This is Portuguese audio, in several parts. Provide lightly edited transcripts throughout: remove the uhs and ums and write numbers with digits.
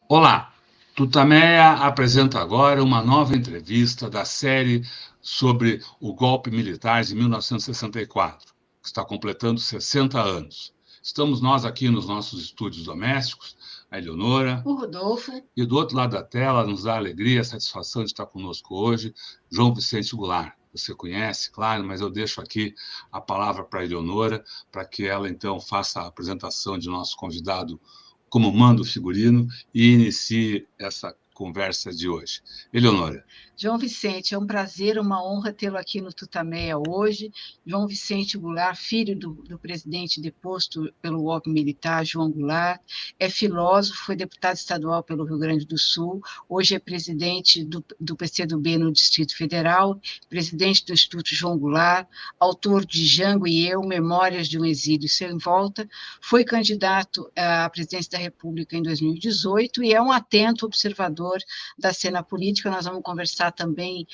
Olá, Tutameia apresenta agora uma nova entrevista da série sobre o golpe militar de 1964, que está completando 60 anos. Estamos nós aqui nos nossos estúdios domésticos, a Eleonora, O Rodolfo. E do outro lado da tela nos dá alegria, a satisfação de estar conosco hoje, João Vicente Goulart. Você conhece, claro, mas eu deixo aqui a palavra para a Eleonora, para que ela, então, faça a apresentação de nosso convidado como manda o figurino e inicie essa conversa de hoje. Eleonora. João Vicente, é um prazer, uma honra tê-lo aqui no Tutameia hoje. João Vicente Goulart, filho do presidente deposto pelo golpe militar, João Goulart, é filósofo, foi deputado estadual pelo Rio Grande do Sul, hoje é presidente do PCdoB no Distrito Federal, presidente do Instituto João Goulart, autor de Jango e Eu, Memórias de um Exílio Sem Volta, foi candidato à presidência da República em 2018 e é um atento observador da cena política. Nós vamos conversar também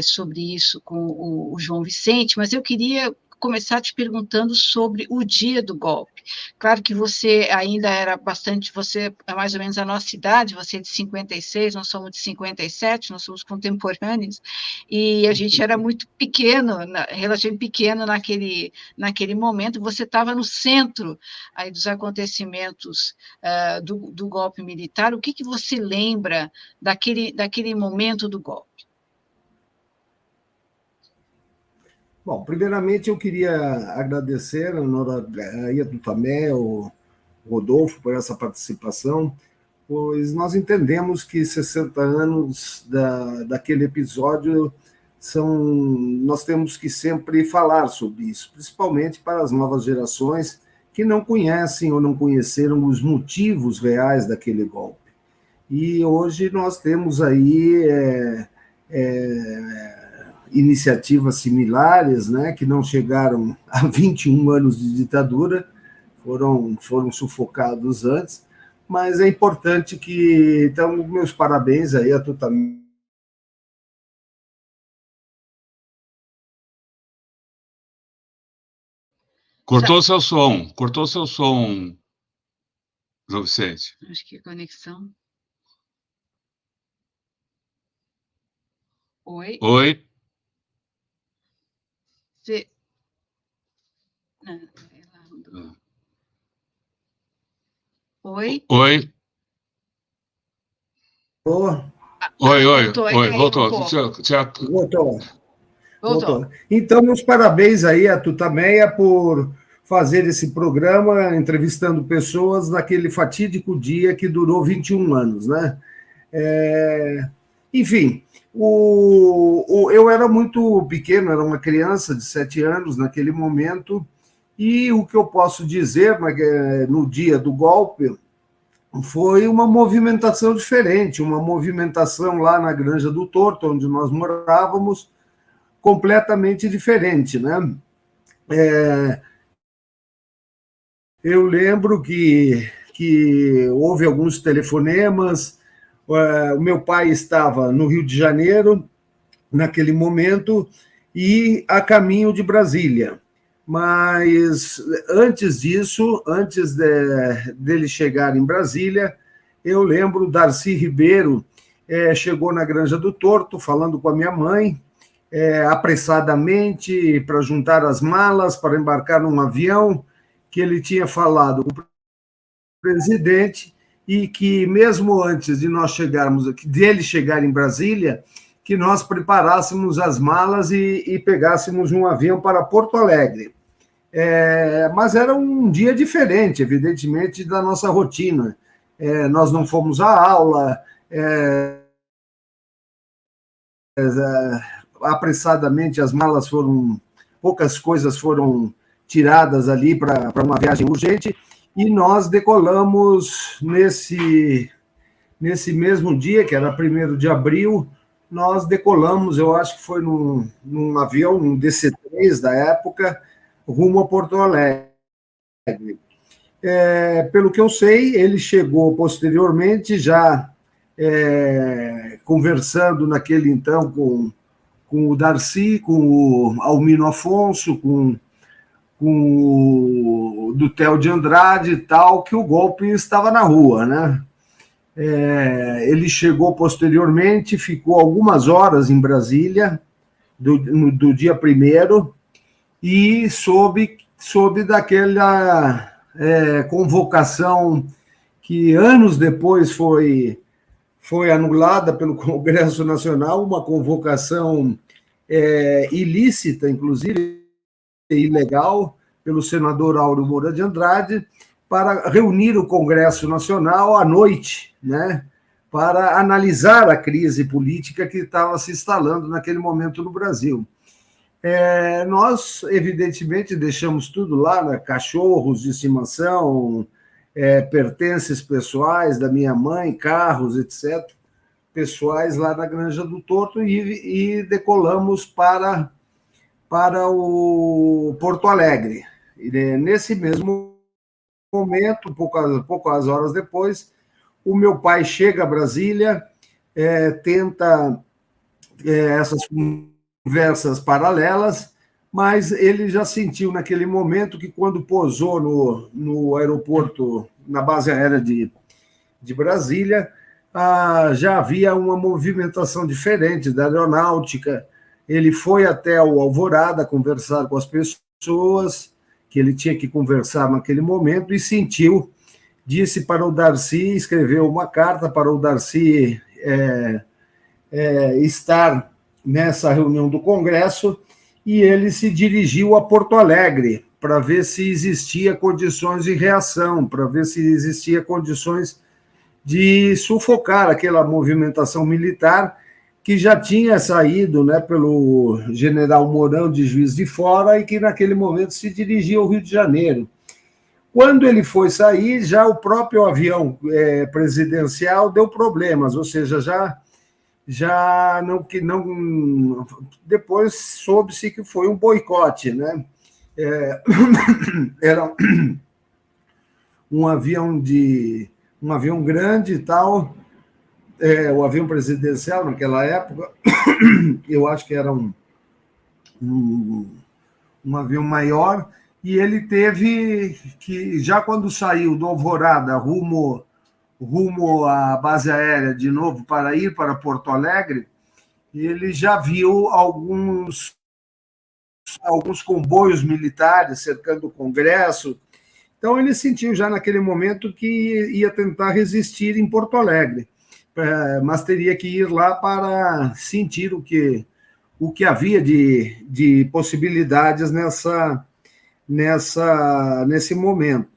sobre isso com o João Vicente, mas eu queria começar te perguntando sobre o dia do golpe. Claro que você ainda era bastante, você é mais ou menos a nossa idade, você é de 56, nós somos de 57, nós somos contemporâneos, e a gente era muito pequeno, relativamente pequeno naquele momento, você estava no centro aí dos acontecimentos do golpe militar. O que você lembra daquele momento do golpe? Bom, primeiramente eu queria agradecer a Nora do Tamé, o Rodolfo, por essa participação, pois nós entendemos que 60 anos daquele episódio nós temos que sempre falar sobre isso, principalmente para as novas gerações que não conhecem ou não conheceram os motivos reais daquele golpe. E hoje nós temos aí iniciativas similares, né, que não chegaram a 21 anos de ditadura, foram sufocados antes, mas é importante que... Então, meus parabéns aí a Tutameia. Cortou seu som, João Vicente. Acho que a conexão. Oi? Oi? Você... Oi? Oi? Voltou. Então, meus parabéns aí a Tutameia por fazer esse programa entrevistando pessoas naquele fatídico dia que durou 21 anos, né? Enfim, eu era muito pequeno, era uma criança de 7 anos naquele momento, e o que eu posso dizer no dia do golpe foi uma movimentação diferente, uma movimentação lá na Granja do Torto, onde nós morávamos, completamente diferente, né? Eu lembro que houve alguns telefonemas. O meu pai estava no Rio de Janeiro naquele momento e a caminho de Brasília. Mas antes disso, antes dele chegar em Brasília, eu lembro Darcy Ribeiro chegou na Granja do Torto falando com a minha mãe, apressadamente, para juntar as malas, para embarcar num avião, que ele tinha falado com o presidente e que, mesmo antes de nós chegarmos aqui, dele chegar em Brasília, que nós preparássemos as malas e pegássemos um avião para Porto Alegre. Mas era um dia diferente, evidentemente, da nossa rotina. Nós não fomos à aula, apressadamente as malas poucas coisas foram tiradas ali para uma viagem urgente, e nós decolamos nesse mesmo dia, que era 1º de abril, nós decolamos, eu acho que foi num avião, um DC-3 da época, rumo a Porto Alegre. Pelo que eu sei, ele chegou posteriormente, já conversando naquele então com o Darcy, com o Almino Afonso, com o Dutel de Andrade e tal, que o golpe estava na rua, né? Ele chegou posteriormente, ficou algumas horas em Brasília, do dia 1º, e soube daquela convocação que anos depois foi anulada pelo Congresso Nacional, uma convocação ilícita, inclusive ilegal, pelo senador Áureo Moura de Andrade, para reunir o Congresso Nacional à noite, né, para analisar a crise política que estava se instalando naquele momento no Brasil. Nós, evidentemente, deixamos tudo lá, né, cachorros de estimação, pertences pessoais da minha mãe, carros, etc., pessoais lá na Granja do Torto, e decolamos para o Porto Alegre. E, nesse mesmo momento, poucas horas depois, o meu pai chega a Brasília, tenta essas conversas paralelas, mas ele já sentiu naquele momento que, quando pousou no aeroporto, na base aérea de Brasília, já havia uma movimentação diferente da aeronáutica. Ele foi até o Alvorada conversar com as pessoas que ele tinha que conversar naquele momento e sentiu, disse para o Darcy, escreveu uma carta para o Darcy estar nessa reunião do Congresso, e ele se dirigiu a Porto Alegre para ver se existia condições de reação, para ver se existia condições de sufocar aquela movimentação militar que já tinha saído, né, pelo general Mourão de Juiz de Fora, e que naquele momento se dirigia ao Rio de Janeiro. Quando ele foi sair, já o próprio avião presidencial deu problemas, ou seja, já não, depois soube-se que foi um boicote, né? Era um avião grande e tal, o avião presidencial naquela época, eu acho que era um avião maior, e ele teve que, já quando saiu do Alvorada rumo à base aérea de novo para ir para Porto Alegre, ele já viu alguns comboios militares cercando o Congresso. Então, ele sentiu já naquele momento que ia tentar resistir em Porto Alegre, mas teria que ir lá para sentir o que havia de possibilidades nesse momento.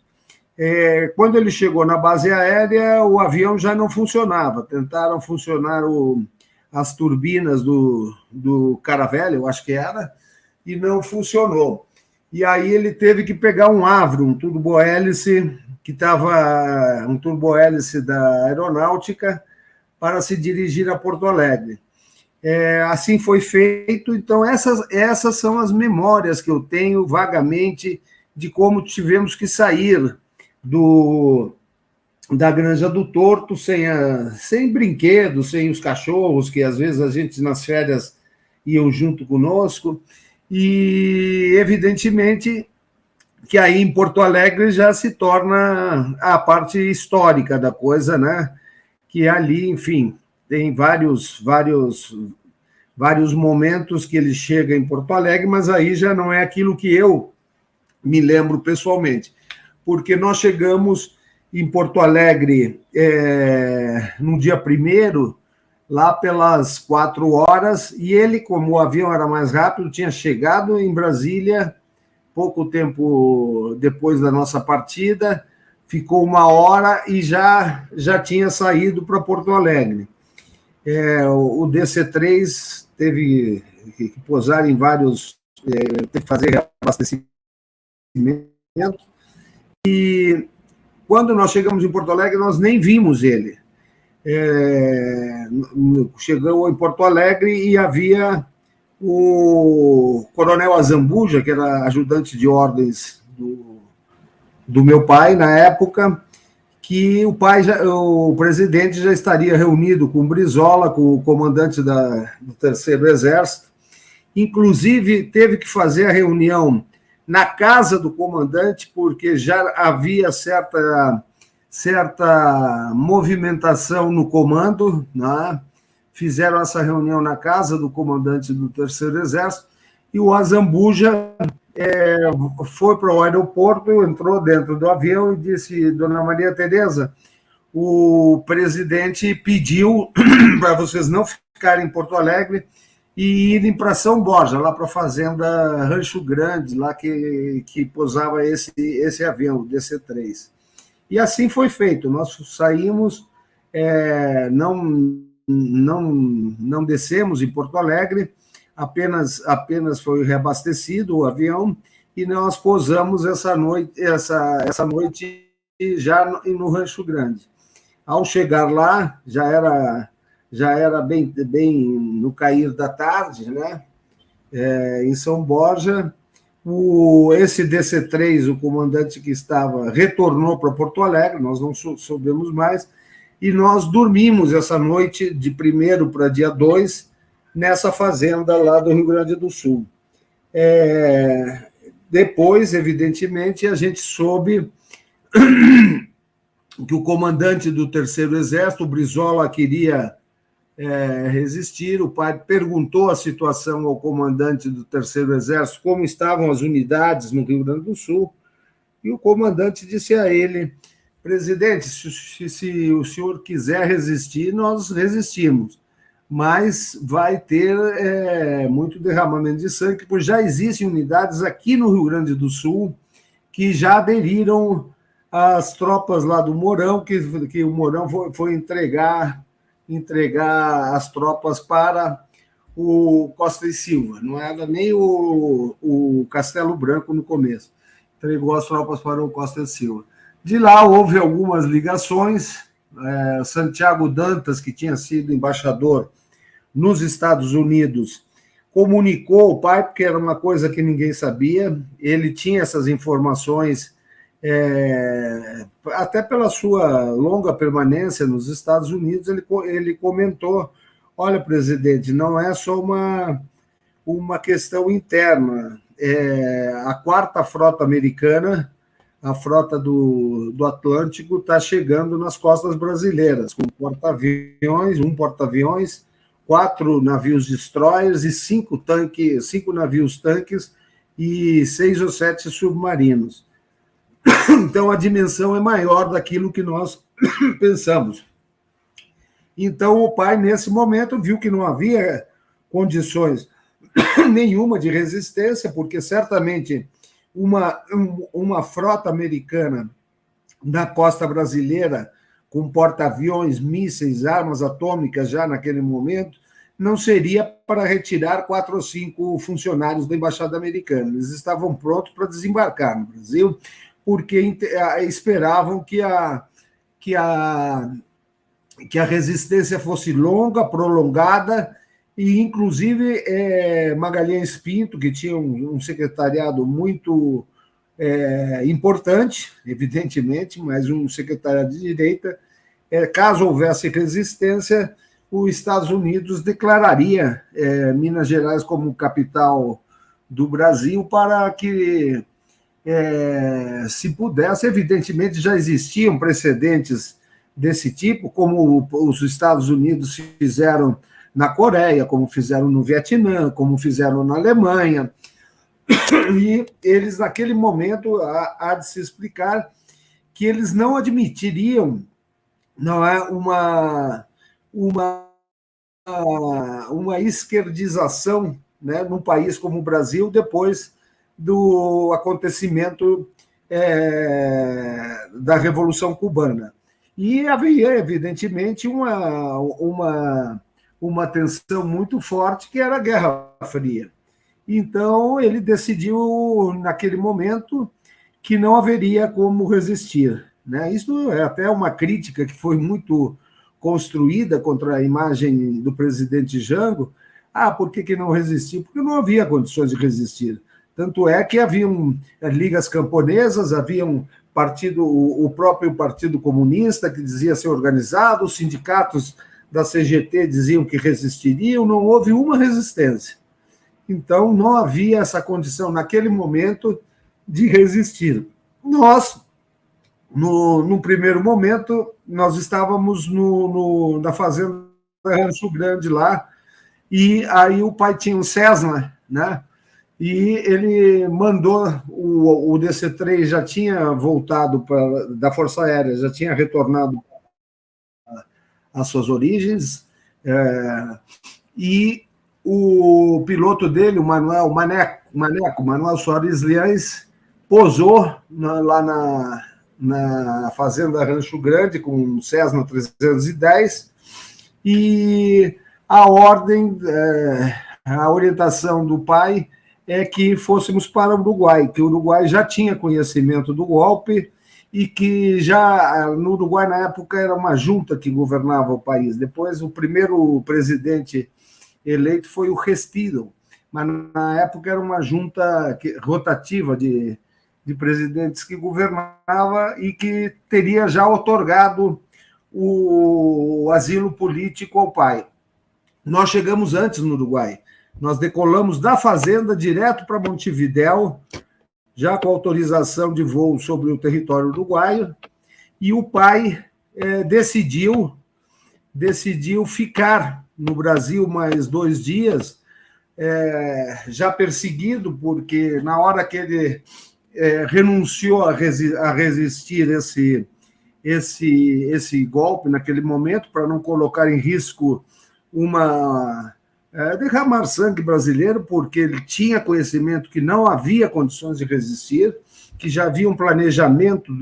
Quando ele chegou na base aérea, o avião já não funcionava. Tentaram funcionar as turbinas do Caravelle, eu acho que era, e não funcionou. E aí ele teve que pegar um Avro, um turbohélice, um turbohélice da aeronáutica, para se dirigir a Porto Alegre. Assim foi feito. Então, essas são as memórias que eu tenho vagamente de como tivemos que sair da Granja do Torto sem brinquedos, sem os cachorros, que às vezes a gente nas férias iam junto conosco, e evidentemente que aí em Porto Alegre já se torna a parte histórica da coisa, né? Que ali, enfim, tem vários momentos que ele chega em Porto Alegre, mas aí já não é aquilo que eu me lembro pessoalmente, porque nós chegamos em Porto Alegre no dia 1º, lá pelas 4 horas, e ele, como o avião era mais rápido, tinha chegado em Brasília pouco tempo depois da nossa partida, ficou 1 hora e já tinha saído para Porto Alegre. O DC-3 teve que pousar em vários... teve que fazer reabastecimento. E quando nós chegamos em Porto Alegre, nós nem vimos ele. Chegou em Porto Alegre e havia o coronel Azambuja, que era ajudante de ordens do meu pai na época, que o presidente já estaria reunido com o Brizola, com o comandante do 3º Exército. Inclusive, teve que fazer a reunião na casa do comandante, porque já havia certa movimentação no comando, né? Fizeram essa reunião na casa do comandante do Terceiro Exército, e o Azambuja foi para o aeroporto, entrou dentro do avião e disse: Dona Maria Tereza, o presidente pediu para vocês não ficarem em Porto Alegre e irem para São Borja, lá para a fazenda Rancho Grande, lá que pousava esse avião, o DC-3. E assim foi feito. Nós saímos, não descemos em Porto Alegre, apenas foi reabastecido o avião e nós pousamos essa noite já no Rancho Grande. Ao chegar lá, já era bem no cair da tarde, né? Em São Borja, esse DC-3, o comandante que estava, retornou para Porto Alegre, nós não soubemos mais, e nós dormimos essa noite, de 1º para dia 2, nessa fazenda lá do Rio Grande do Sul. Depois, evidentemente, a gente soube que o comandante do Terceiro Exército, o Brizola, queria resistir. O pai perguntou a situação ao comandante do Terceiro Exército, como estavam as unidades no Rio Grande do Sul, e o comandante disse a ele: presidente, se o senhor quiser resistir, nós resistimos, mas vai ter muito derramamento de sangue, pois já existem unidades aqui no Rio Grande do Sul que já aderiram às tropas lá do Mourão, que o Mourão foi entregar as tropas para o Costa e Silva. Não era nem o Castelo Branco no começo. Entregou as tropas para o Costa e Silva. De lá houve algumas ligações. Santiago Dantas, que tinha sido embaixador nos Estados Unidos, comunicou o pai, porque era uma coisa que ninguém sabia. Ele tinha essas informações, até pela sua longa permanência nos Estados Unidos. Ele comentou: olha, presidente, não é só uma questão interna. A 4ª Frota Americana, a frota do Atlântico, está chegando nas costas brasileiras, com um porta-aviões, 4 navios destroyers e 5 navios tanques e 6 ou 7 submarinos. Então, a dimensão é maior daquilo que nós pensamos. Então, o pai, nesse momento, viu que não havia condições nenhuma de resistência, porque certamente uma frota americana na costa brasileira, com porta-aviões, mísseis, armas atômicas já naquele momento, não seria para retirar 4 ou 5 funcionários da Embaixada Americana. Eles estavam prontos para desembarcar no Brasil, porque esperavam que a resistência fosse longa, prolongada, e, inclusive, Magalhães Pinto, que tinha um secretariado muito importante, evidentemente, mas um secretariado de direita, caso houvesse resistência, os Estados Unidos declararia Minas Gerais como capital do Brasil para que se pudesse. Evidentemente, já existiam precedentes desse tipo, como os Estados Unidos fizeram na Coreia, como fizeram no Vietnã, como fizeram na Alemanha. E eles, naquele momento, há de se explicar que eles não admitiriam, não é, uma esquerdização, né, num país como o Brasil, depois do acontecimento da Revolução Cubana. E havia, evidentemente, uma tensão muito forte, que era a Guerra Fria. Então, ele decidiu, naquele momento, que não haveria como resistir, né? Isso é até uma crítica que foi muito construída contra a imagem do presidente Jango. Por que não resistiu? Porque não havia condições de resistir. Tanto é que haviam ligas camponesas, havia o próprio Partido Comunista, que dizia ser organizado, os sindicatos da CGT diziam que resistiriam, não houve uma resistência. Então, não havia essa condição, naquele momento, de resistir. Nós, no primeiro momento, nós estávamos na fazenda Rancho Grande lá, e aí o pai tinha um Cessna, né? E ele mandou, o DC-3 já tinha voltado da Força Aérea, já tinha retornado às suas origens, e o piloto dele, o Manuel Soares Liães, posou lá na Fazenda Rancho Grande com um Cessna 310, e a ordem, a orientação do pai é que fôssemos para o Uruguai, que o Uruguai já tinha conhecimento do golpe e que já no Uruguai, na época, era uma junta que governava o país. Depois, o primeiro presidente eleito foi o Restido, mas na época era uma junta rotativa de presidentes que governava e que teria já otorgado o asilo político ao pai. Nós chegamos antes no Uruguai. Nós decolamos da fazenda direto para Montevidéu, já com autorização de voo sobre o território uruguaio, e o pai decidiu ficar no Brasil mais 2 dias, já perseguido, porque na hora que ele renunciou a resistir esse golpe naquele momento, para não colocar em risco derramar sangue brasileiro, porque ele tinha conhecimento que não havia condições de resistir, que já havia um planejamento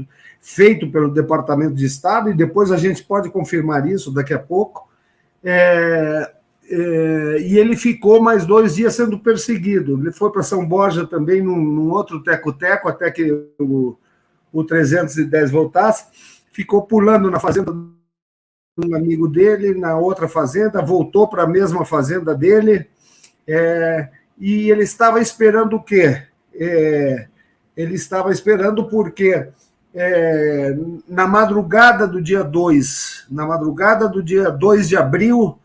feito pelo Departamento de Estado, e depois a gente pode confirmar isso daqui a pouco, e ele ficou mais 2 dias sendo perseguido. Ele foi para São Borja também, num outro teco-teco, até que o 310 voltasse, ficou pulando na fazenda um amigo dele, na outra fazenda, voltou para a mesma fazenda dele, e ele estava esperando o quê? Ele estava esperando porque na madrugada do dia 2 de abril,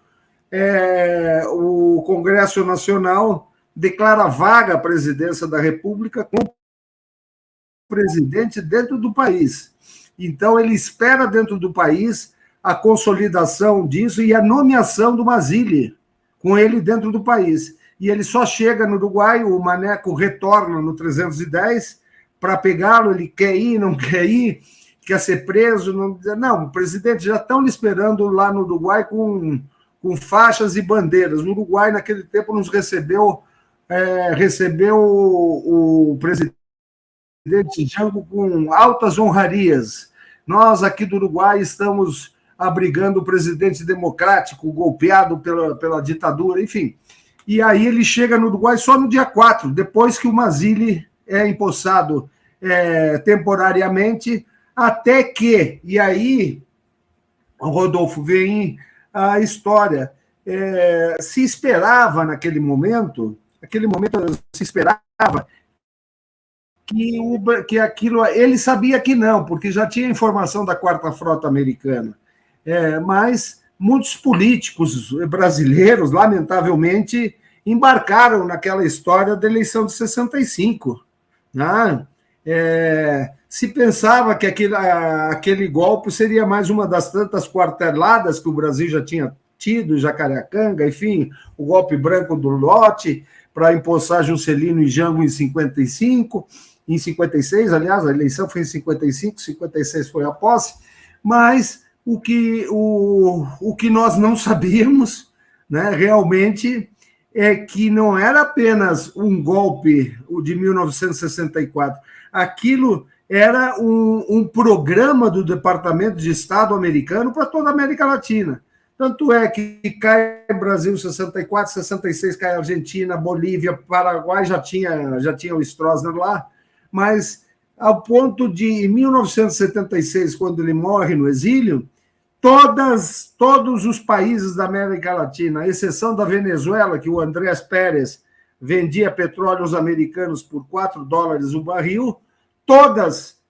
o Congresso Nacional declara vaga a presidência da República com o presidente dentro do país. Então, ele espera dentro do país a consolidação disso e a nomeação do Mazzilli, com ele dentro do país. E ele só chega no Uruguai, o Maneco retorna no 310 para pegá-lo, ele quer ir, não quer ir, quer ser preso. Não, o presidente já estão lhe esperando lá no Uruguai com faixas e bandeiras. No Uruguai, naquele tempo, nos recebeu o presidente Jango com altas honrarias. Nós, aqui do Uruguai, estamos abrigando o presidente democrático, golpeado pela ditadura, enfim. E aí ele chega no Uruguai só no dia 4, depois que o Mazzilli é empossado temporariamente, até que, e aí, Rodolfo, vem a história, se esperava naquele momento se esperava que aquilo, ele sabia que não, porque já tinha informação da 4ª Frota Americana, mas muitos políticos brasileiros, lamentavelmente, embarcaram naquela história da eleição de 65. Né? Se pensava que aquele golpe seria mais uma das tantas quarteladas que o Brasil já tinha tido, Jacareacanga, enfim, o golpe branco do Lott, para empossar Juscelino e Jango em 55, em 56, aliás, a eleição foi em 55, 56 foi a posse, mas o que nós não sabíamos, né, realmente, é que não era apenas um golpe, o de 1964, aquilo era um programa do Departamento de Estado americano para toda a América Latina. Tanto é que cai Brasil em 64, 66 cai Argentina, Bolívia, Paraguai, já tinha o Stroessner lá, mas ao ponto de, em 1976, quando ele morre no exílio, todos os países da América Latina, à exceção da Venezuela, que o Andrés Pérez vendia petróleo aos americanos por $4 o barril, todos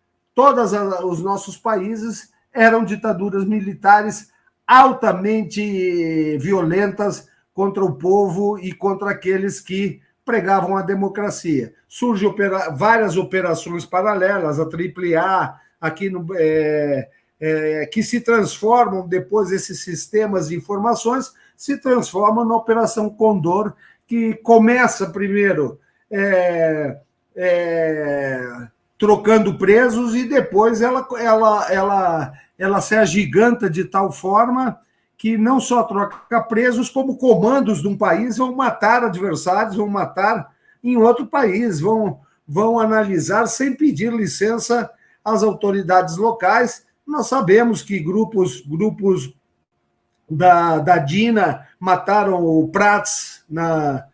os nossos países eram ditaduras militares altamente violentas contra o povo e contra aqueles que pregavam a democracia. Surgem várias operações paralelas, a AAA, aqui que se transformam depois, esses sistemas de informações, se transformam na Operação Condor, que começa primeiro trocando presos e depois ela se agiganta de tal forma que não só troca presos, como comandos de um país vão matar adversários, vão matar em outro país, vão analisar sem pedir licença às autoridades locais. Nós sabemos que grupos da DINA mataram o Prats na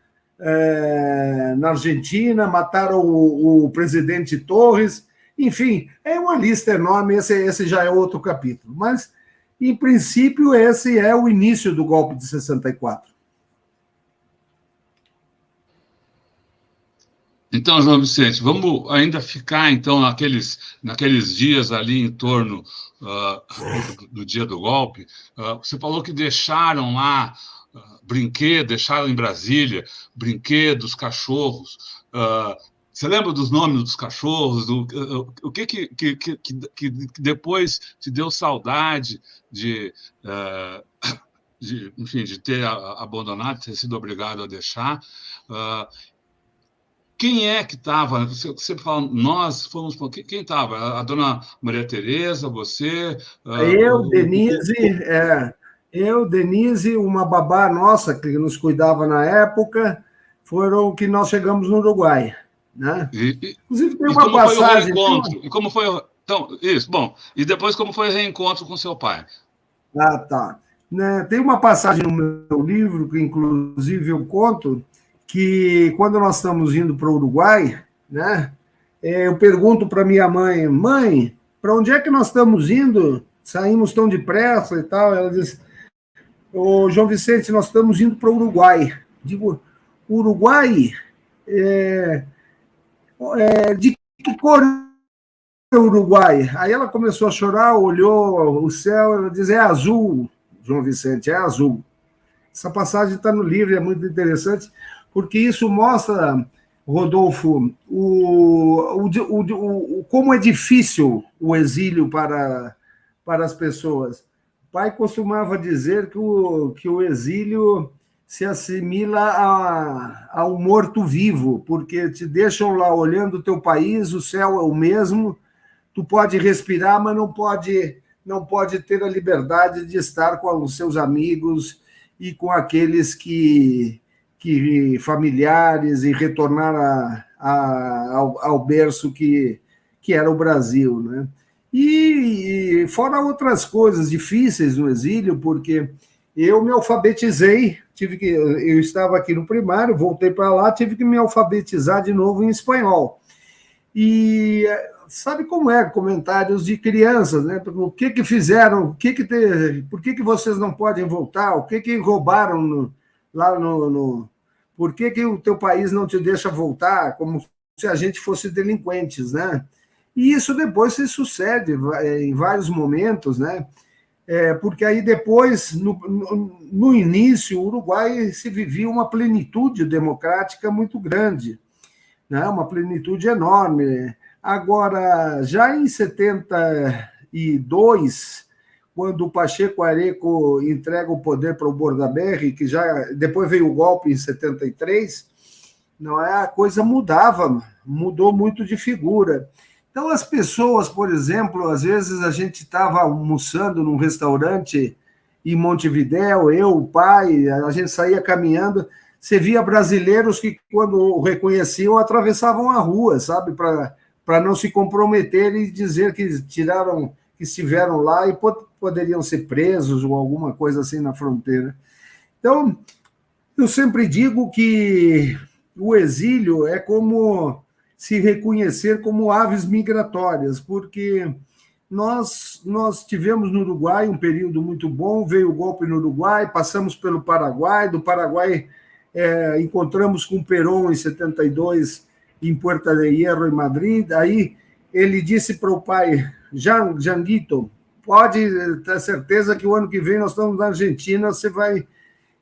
Argentina, mataram o presidente Torres, enfim, é uma lista enorme, esse já é outro capítulo. Mas, em princípio, esse é o início do golpe de 64. Então, João Vicente, vamos ainda ficar então naqueles dias ali em torno do dia do golpe. Você falou que deixaram lá deixaram em Brasília brinquedos, cachorros. Você lembra dos nomes dos cachorros? O que depois te deu saudade enfim, de ter abandonado, de ter sido obrigado a deixar? Quem é que estava? Você fala, nós fomos. Quem estava? A dona Maria Tereza, você? Denise, uma babá nossa que nos cuidava na época, foram que nós chegamos no Uruguai. Né? Inclusive, tem uma passagem. Foi o reencontro? E como foi então, isso, bom. E depois, como foi o reencontro com seu pai? Tá. Tem uma passagem no meu livro, que inclusive eu conto, que quando nós estamos indo para o Uruguai, né, eu pergunto para minha mãe, para onde é que nós estamos indo? Saímos tão depressa e tal. Ela diz, ô João Vicente, nós estamos indo para o Uruguai. Digo, Uruguai? De que cor é o Uruguai? Aí ela começou a chorar, olhou o céu, ela diz, é azul, João Vicente, é azul. Essa passagem está no livro, é muito interessante, porque isso mostra, Rodolfo, como é difícil o exílio para as pessoas. O pai costumava dizer que o exílio se assimila a um morto-vivo, porque te deixam lá olhando o teu país, o céu é o mesmo, tu pode respirar, mas não pode ter a liberdade de estar com os seus amigos e com aqueles que familiares, e retornar ao berço que era o Brasil. Né? E fora outras coisas difíceis no exílio, porque eu me alfabetizei, eu estava aqui no primário, voltei para lá, tive que me alfabetizar de novo em espanhol. E sabe como é? Comentários de crianças, né? O que fizeram? Por que vocês não podem voltar? O que roubaram lá no... Por que o teu país não te deixa voltar? Como se a gente fosse delinquentes, né? E isso depois se sucede em vários momentos, né? Porque aí depois, no início, o Uruguai se vivia uma plenitude democrática muito grande, né? Uma plenitude enorme. Agora, já em 72, quando o Pacheco Areco entrega o poder para o Bordaberry, que já depois veio o golpe em 73, não é, a coisa mudou muito de figura. Então, as pessoas, por exemplo, às vezes a gente estava almoçando num restaurante em Montevidéu, eu, o pai, a gente saía caminhando, você via brasileiros que, quando o reconheciam, atravessavam a rua, sabe, para não se comprometer e dizer que estiveram lá e poderiam ser presos ou alguma coisa assim na fronteira. Então, eu sempre digo que o exílio é como se reconhecer como aves migratórias, porque nós tivemos no Uruguai um período muito bom, veio o golpe no Uruguai, passamos pelo Paraguai, do Paraguai encontramos com Perón em 72 em Puerta de Hierro, em Madrid. Aí ele disse para o pai, Janguito, pode ter certeza que o ano que vem nós estamos na Argentina, você vai...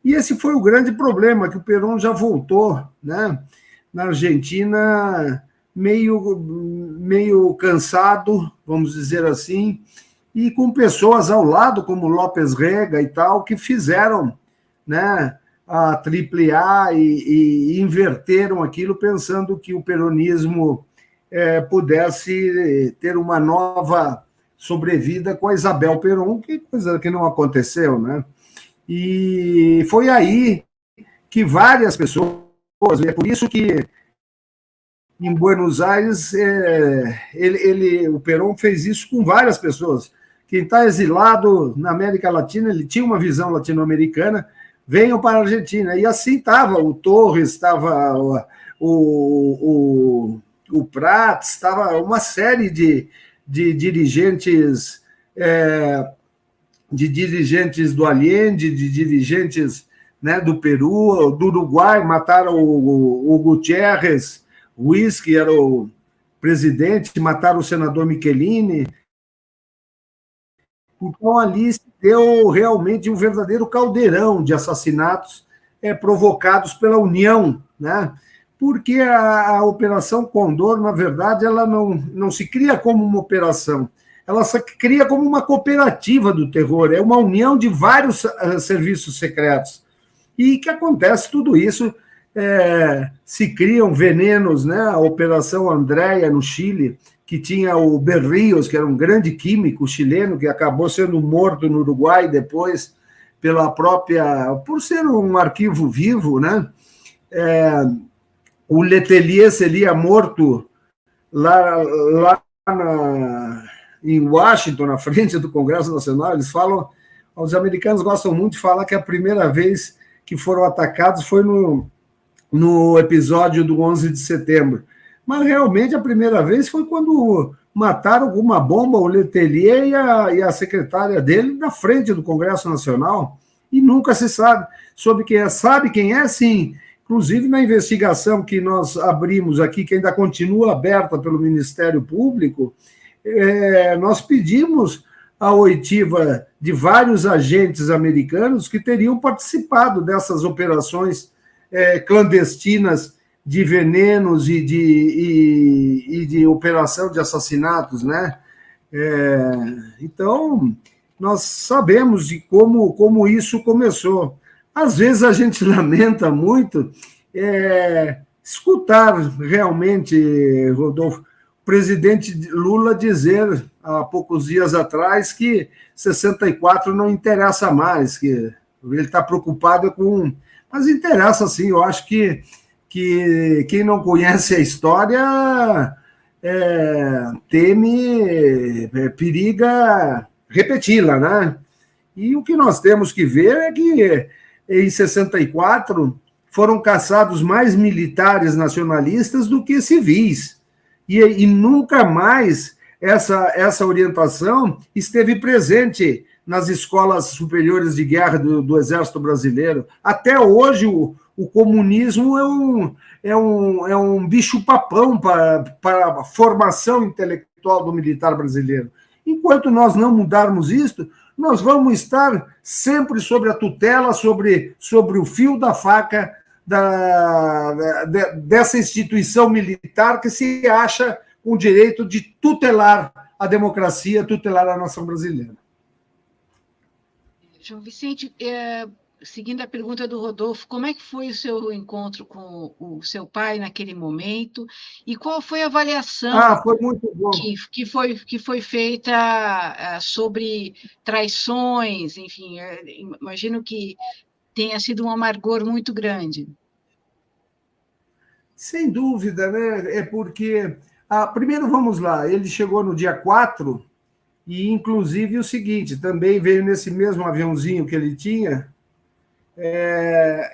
E esse foi o grande problema, que o Perón já voltou, né? Na Argentina meio cansado, vamos dizer assim, e com pessoas ao lado, como López Rega e tal, que fizeram, né, a AAA e inverteram aquilo, pensando que o peronismo pudesse ter uma nova sobrevida com a Isabel Perón, que coisa que não aconteceu, né? E foi aí que várias pessoas, é por isso que em Buenos Aires o Perón fez isso com várias pessoas. Quem está exilado na América Latina, ele tinha uma visão latino-americana, venham para a Argentina. E assim estava o Torres, estava o Prats, estava uma série de dirigentes do Allende, de dirigentes, né, do Peru, do Uruguai, mataram o Gutiérrez Ruiz, que era o presidente, mataram o senador Michelini. Então, ali se deu realmente um verdadeiro caldeirão de assassinatos provocados pela União, né? Porque a Operação Condor, na verdade, ela não se cria como uma operação, ela se cria como uma cooperativa do terror, é uma união de vários serviços secretos. E que acontece tudo isso, se criam venenos, né? A Operação Andréia, no Chile, que tinha o Berríos, que era um grande químico chileno, que acabou sendo morto no Uruguai depois, por ser um arquivo vivo, né? O Letelier seria morto lá em Washington, na frente do Congresso Nacional. Eles falam, os americanos gostam muito de falar que a primeira vez que foram atacados foi no episódio do 11 de setembro. Mas realmente a primeira vez foi quando mataram com uma bomba o Letelier e a secretária dele na frente do Congresso Nacional, e nunca se sabe sobre quem é. Sabe quem é, sim. Inclusive, na investigação que nós abrimos aqui, que ainda continua aberta pelo Ministério Público, nós pedimos a oitiva de vários agentes americanos que teriam participado dessas operações clandestinas de venenos e de operação de assassinatos, né? Então, nós sabemos de como isso começou. Às vezes a gente lamenta muito escutar realmente, Rodolfo, o presidente Lula dizer há poucos dias atrás que 64 não interessa mais, que ele está preocupado com... Mas interessa sim, eu acho que quem não conhece a história periga repeti-la, né? E o que nós temos que ver é que em 64 foram caçados mais militares nacionalistas do que civis, e nunca mais essa orientação esteve presente nas escolas superiores de guerra do Exército Brasileiro. Até hoje o comunismo é um bicho-papão para a formação intelectual do militar brasileiro. Enquanto nós não mudarmos isso, nós vamos estar sempre sobre a tutela, sobre o fio da faca dessa instituição militar que se acha com o direito de tutelar a democracia, tutelar a nação brasileira. João Vicente, seguindo a pergunta do Rodolfo, como é que foi o seu encontro com o seu pai naquele momento e qual foi a avaliação foi muito bom. que foi feita sobre traições, enfim, imagino que tenha sido um amargor muito grande. Sem dúvida, né? Porque, primeiro vamos lá, ele chegou no dia 4, e inclusive o seguinte, também veio nesse mesmo aviãozinho que ele tinha,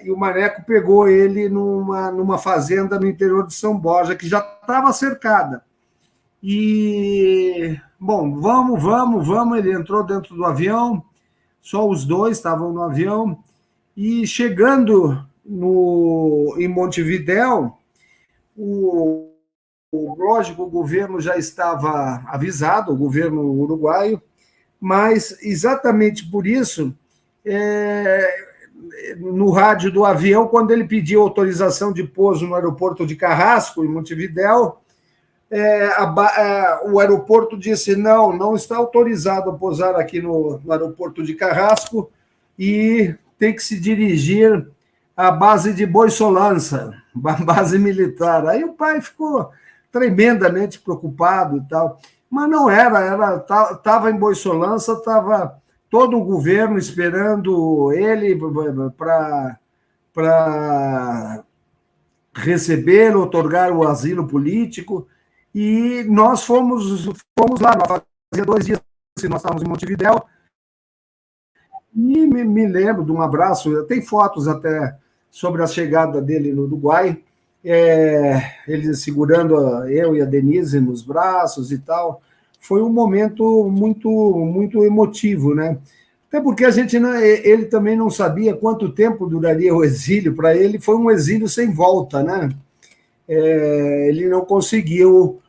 e o Maneco pegou ele numa fazenda no interior de São Borja, que já estava cercada. E, bom, vamos, ele entrou dentro do avião, só os dois estavam no avião, e chegando em Montevidéu, lógico, o governo já estava avisado, o governo uruguaio, mas exatamente por isso, no rádio do avião, quando ele pediu autorização de pouso no aeroporto de Carrasco, em Montevidéu, o aeroporto disse, não está autorizado a pousar aqui no aeroporto de Carrasco e tem que se dirigir à base de Boiçolança, base militar. Aí o pai ficou tremendamente preocupado e tal, mas não estava em Boiçolança, estava todo o governo esperando ele para receber, otorgar o asilo político, e nós fomos lá, fazia 2 dias que nós estávamos em Montevidéu, e me lembro de um abraço, tem fotos até sobre a chegada dele no Uruguai, ele segurando eu e a Denise nos braços e tal. Foi um momento muito, muito emotivo, né? Até porque ele também não sabia quanto tempo duraria o exílio. Para ele foi um exílio sem volta, né? Ele não conseguiu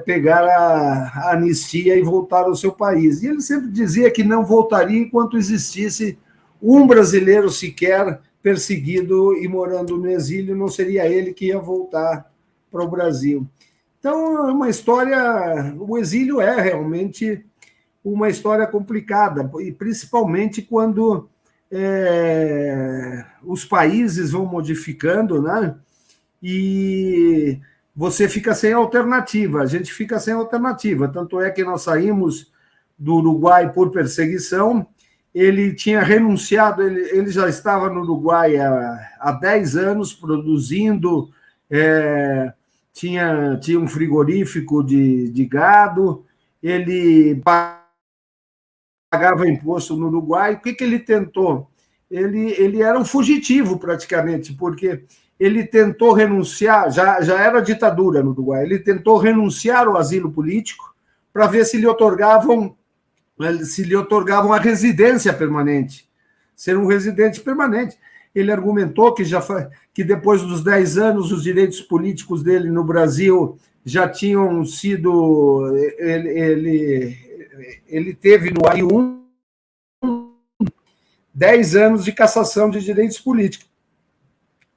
pegar a anistia e voltar ao seu país. E ele sempre dizia que não voltaria enquanto existisse um brasileiro sequer perseguido e morando no exílio, não seria ele que ia voltar para o Brasil. Então, é uma história... O exílio é realmente uma história complicada, e principalmente quando os países vão modificando, né? E você fica sem alternativa, a gente fica sem alternativa. Tanto é que nós saímos do Uruguai por perseguição, ele tinha renunciado, ele já estava no Uruguai há 10 anos produzindo, tinha um frigorífico de gado, ele pagava imposto no Uruguai. O que ele tentou? Ele era um fugitivo praticamente, porque ele tentou renunciar, já era ditadura no Uruguai, ele tentou renunciar ao asilo político para ver se lhe otorgavam a residência permanente, ser um residente permanente. Ele argumentou que depois dos 10 anos os direitos políticos dele no Brasil já tinham sido... Ele teve no AI-1 10 anos de cassação de direitos políticos,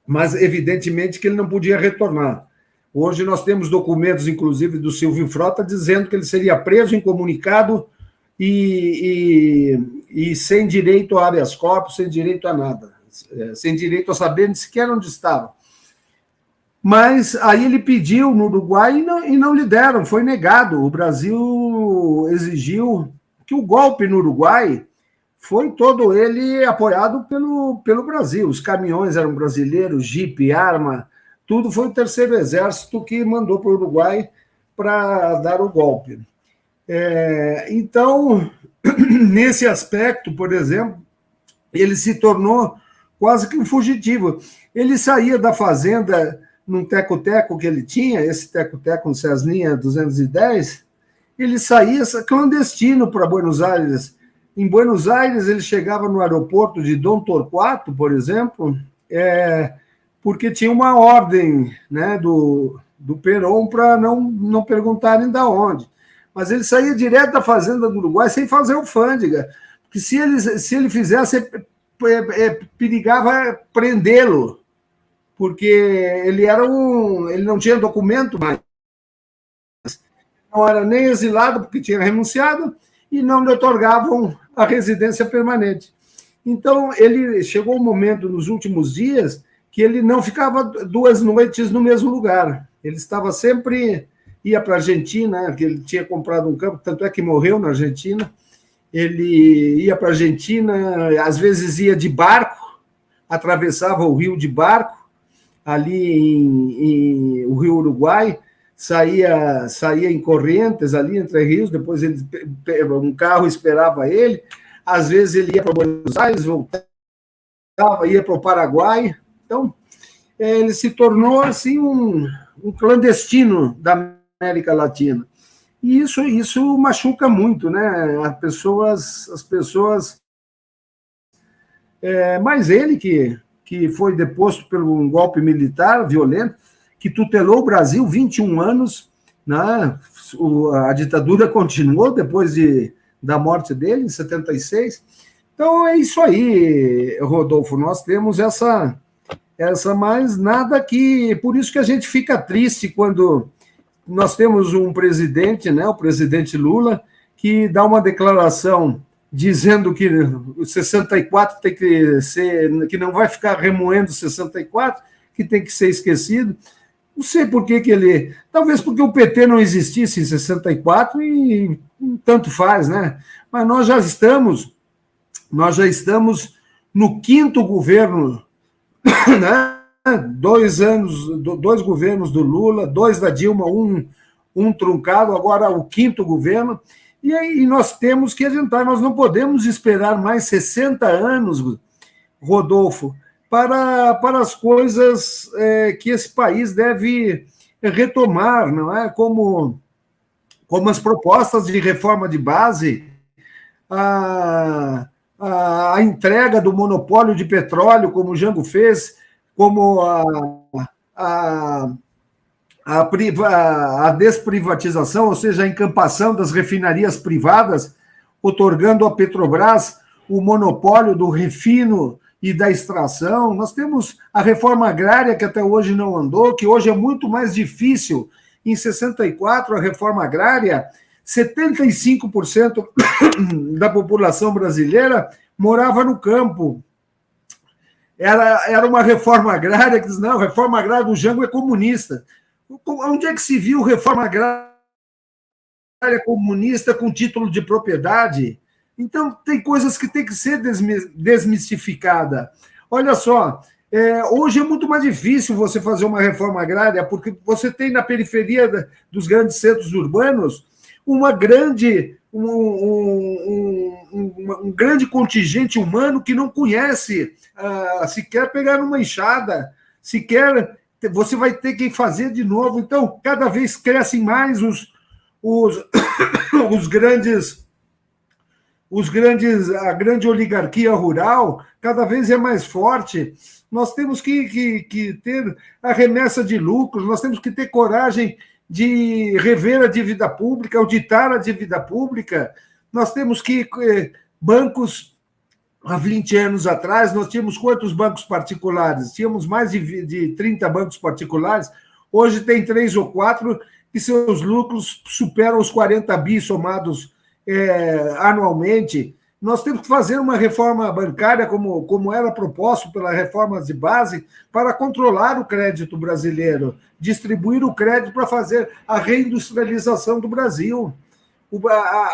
mas evidentemente que ele não podia retornar. Hoje nós temos documentos, inclusive, do Silvio Frota, dizendo que ele seria preso, incomunicado e sem direito a habeas corpus, sem direito a nada, sem direito a saber sequer onde estava. Mas aí ele pediu no Uruguai e não lhe deram, foi negado. O Brasil exigiu que o golpe no Uruguai foi todo ele apoiado pelo Brasil. Os caminhões eram brasileiros, jipe, arma, tudo foi o Terceiro Exército que mandou para o Uruguai para dar o golpe. Então, nesse aspecto, por exemplo, ele se tornou quase que um fugitivo. Ele saía da fazenda num teco-teco que ele tinha, esse teco-teco, um Cessninha 210, ele saía clandestino para Buenos Aires. Em Buenos Aires, ele chegava no aeroporto de Dom Torquato, por exemplo, porque tinha uma ordem, né, do Perón para não perguntarem de onde. Mas ele saía direto da fazenda do Uruguai sem fazer alfândega, porque se ele fizesse, perigava prendê-lo, porque ele não tinha documento mais, não era nem exilado porque tinha renunciado e não lhe otorgavam a residência permanente. Então, ele chegou um momento nos últimos dias que ele não ficava 2 noites no mesmo lugar. Ele estava sempre... ia para a Argentina, que ele tinha comprado um campo, tanto é que morreu na Argentina. Ele ia para a Argentina, às vezes ia de barco, atravessava o rio de barco, ali o Rio Uruguai, saía em Corrientes, ali entre rios, depois um carro esperava ele, às vezes ele ia para Buenos Aires, voltava, ia para o Paraguai. Então, ele se tornou assim um clandestino da América Latina. E isso machuca muito, né? As pessoas... Mas ele que foi deposto por um golpe militar violento, que tutelou o Brasil 21 anos, né? A ditadura continuou depois da morte dele, em 76. Então, é isso aí, Rodolfo. Nós temos essa mais nada que... Por isso que a gente fica triste quando nós temos um presidente, né, o presidente Lula, que dá uma declaração dizendo que o 64 tem que ser, que não vai ficar remoendo 64, que tem que ser esquecido. Não sei por que ele... Talvez porque o PT não existisse em 64 e tanto faz, né? Mas nós já estamos no quinto governo, né? 2 anos, 2 governos do Lula, 2 da Dilma, um truncado, agora o quinto governo, e aí nós temos que adiantar, nós não podemos esperar mais 60 anos, Rodolfo, para as coisas que esse país deve retomar, não é? Como as propostas de reforma de base, a entrega do monopólio de petróleo, como o Jango fez, como a desprivatização, ou seja, a encampação das refinarias privadas, otorgando à Petrobras o monopólio do refino e da extração. Nós temos a reforma agrária, que até hoje não andou, que hoje é muito mais difícil. Em 64, a reforma agrária, 75% da população brasileira morava no campo. Era uma reforma agrária que diz, não, a reforma agrária do Jango é comunista. Onde é que se viu reforma agrária comunista com título de propriedade? Então, tem coisas que tem que ser desmistificada. Olha só, hoje é muito mais difícil você fazer uma reforma agrária, porque você tem na periferia dos grandes centros urbanos um grande contingente humano que não conhece sequer pegar numa enxada, sequer você vai ter que fazer de novo. Então, cada vez crescem mais a grande oligarquia rural, cada vez é mais forte. Nós temos que ter a remessa de lucros, nós temos que ter coragem de rever a dívida pública, auditar a dívida pública. Nós temos que... Bancos, há 20 anos atrás, nós tínhamos quantos bancos particulares? Tínhamos mais de 30 bancos particulares. Hoje tem 3 ou 4 que seus lucros superam os 40 bi somados anualmente. Nós temos que fazer uma reforma bancária, como era proposto pela reforma de base, para controlar o crédito brasileiro, distribuir o crédito para fazer a reindustrialização do Brasil.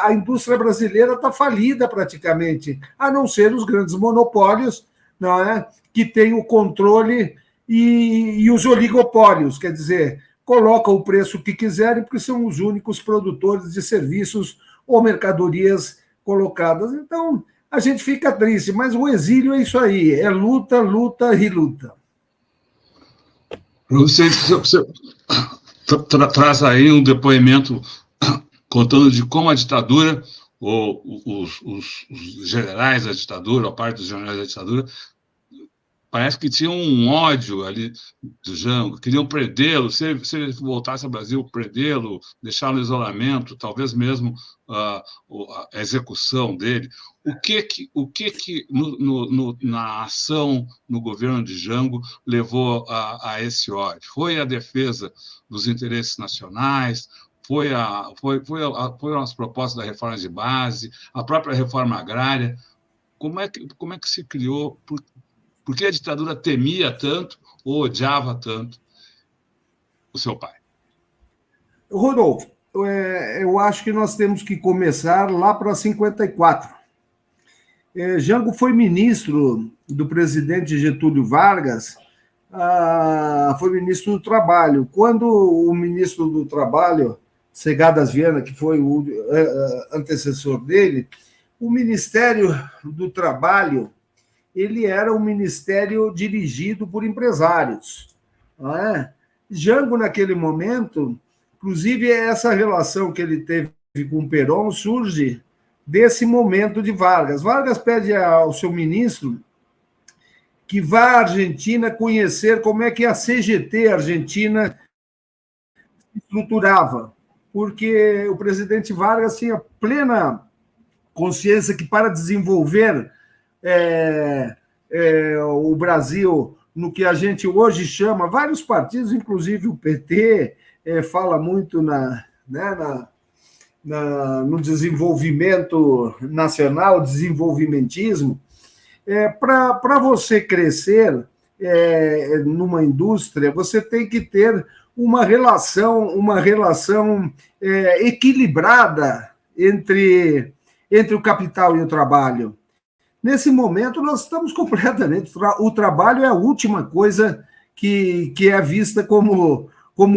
A indústria brasileira está falida praticamente, a não ser os grandes monopólios, não é? Que têm o controle e os oligopólios, quer dizer, colocam o preço que quiserem, porque são os únicos produtores de serviços ou mercadorias colocadas. Então, a gente fica triste, mas o exílio é isso aí, é luta, luta e luta. Você traz aí um depoimento contando de como a ditadura, ou os generais da ditadura, ou parte dos generais da ditadura, parece que tinham um ódio ali do Jango, queriam prendê-lo, se ele voltasse ao Brasil, prendê-lo, deixá-lo no isolamento, talvez mesmo a execução dele. O que na ação no governo de Jango levou a esse ódio? Foi a defesa dos interesses nacionais? Foram as propostas da reforma de base, a própria reforma agrária? Como é que se criou? Por que a ditadura temia tanto ou odiava tanto o seu pai? Rodolfo, eu acho que nós temos que começar lá para 54. Jango foi ministro do presidente Getúlio Vargas, foi ministro do Trabalho. Quando o ministro do Trabalho, Segadas Viana, que foi o antecessor dele, o Ministério do Trabalho, ele era um ministério dirigido por empresários. Não é? Jango, naquele momento, inclusive essa relação que ele teve com o Perón surge desse momento de Vargas. Vargas pede ao seu ministro que vá à Argentina conhecer como é que a CGT argentina se estruturava, porque o presidente Vargas tinha plena consciência que para desenvolver o Brasil no que a gente hoje chama, vários partidos, inclusive o PT, fala muito no desenvolvimento nacional, desenvolvimentismo. Para você crescer numa indústria, você tem que ter uma relação equilibrada entre o capital e o trabalho. Nesse momento, nós estamos completamente... O trabalho é a última coisa que é vista como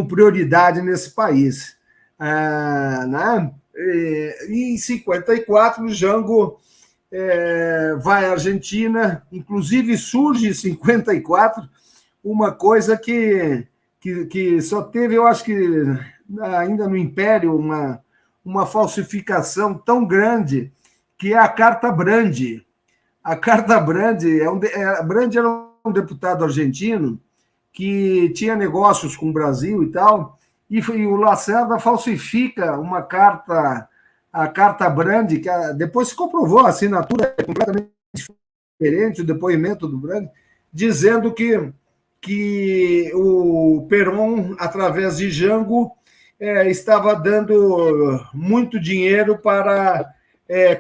prioridade nesse país. Né? Em 54, o Jango vai à Argentina, inclusive surge em 54 uma coisa que só teve, eu acho que ainda no Império, uma falsificação tão grande, que é a Carta Brandi. A Carta Brandi, Brandi era um deputado argentino que tinha negócios com o Brasil e tal, e o Lacerda falsifica uma carta, a Carta Brandi, que depois se comprovou, a assinatura é completamente diferente, o depoimento do Brandi, dizendo que o Perón, através de Jango, estava dando muito dinheiro para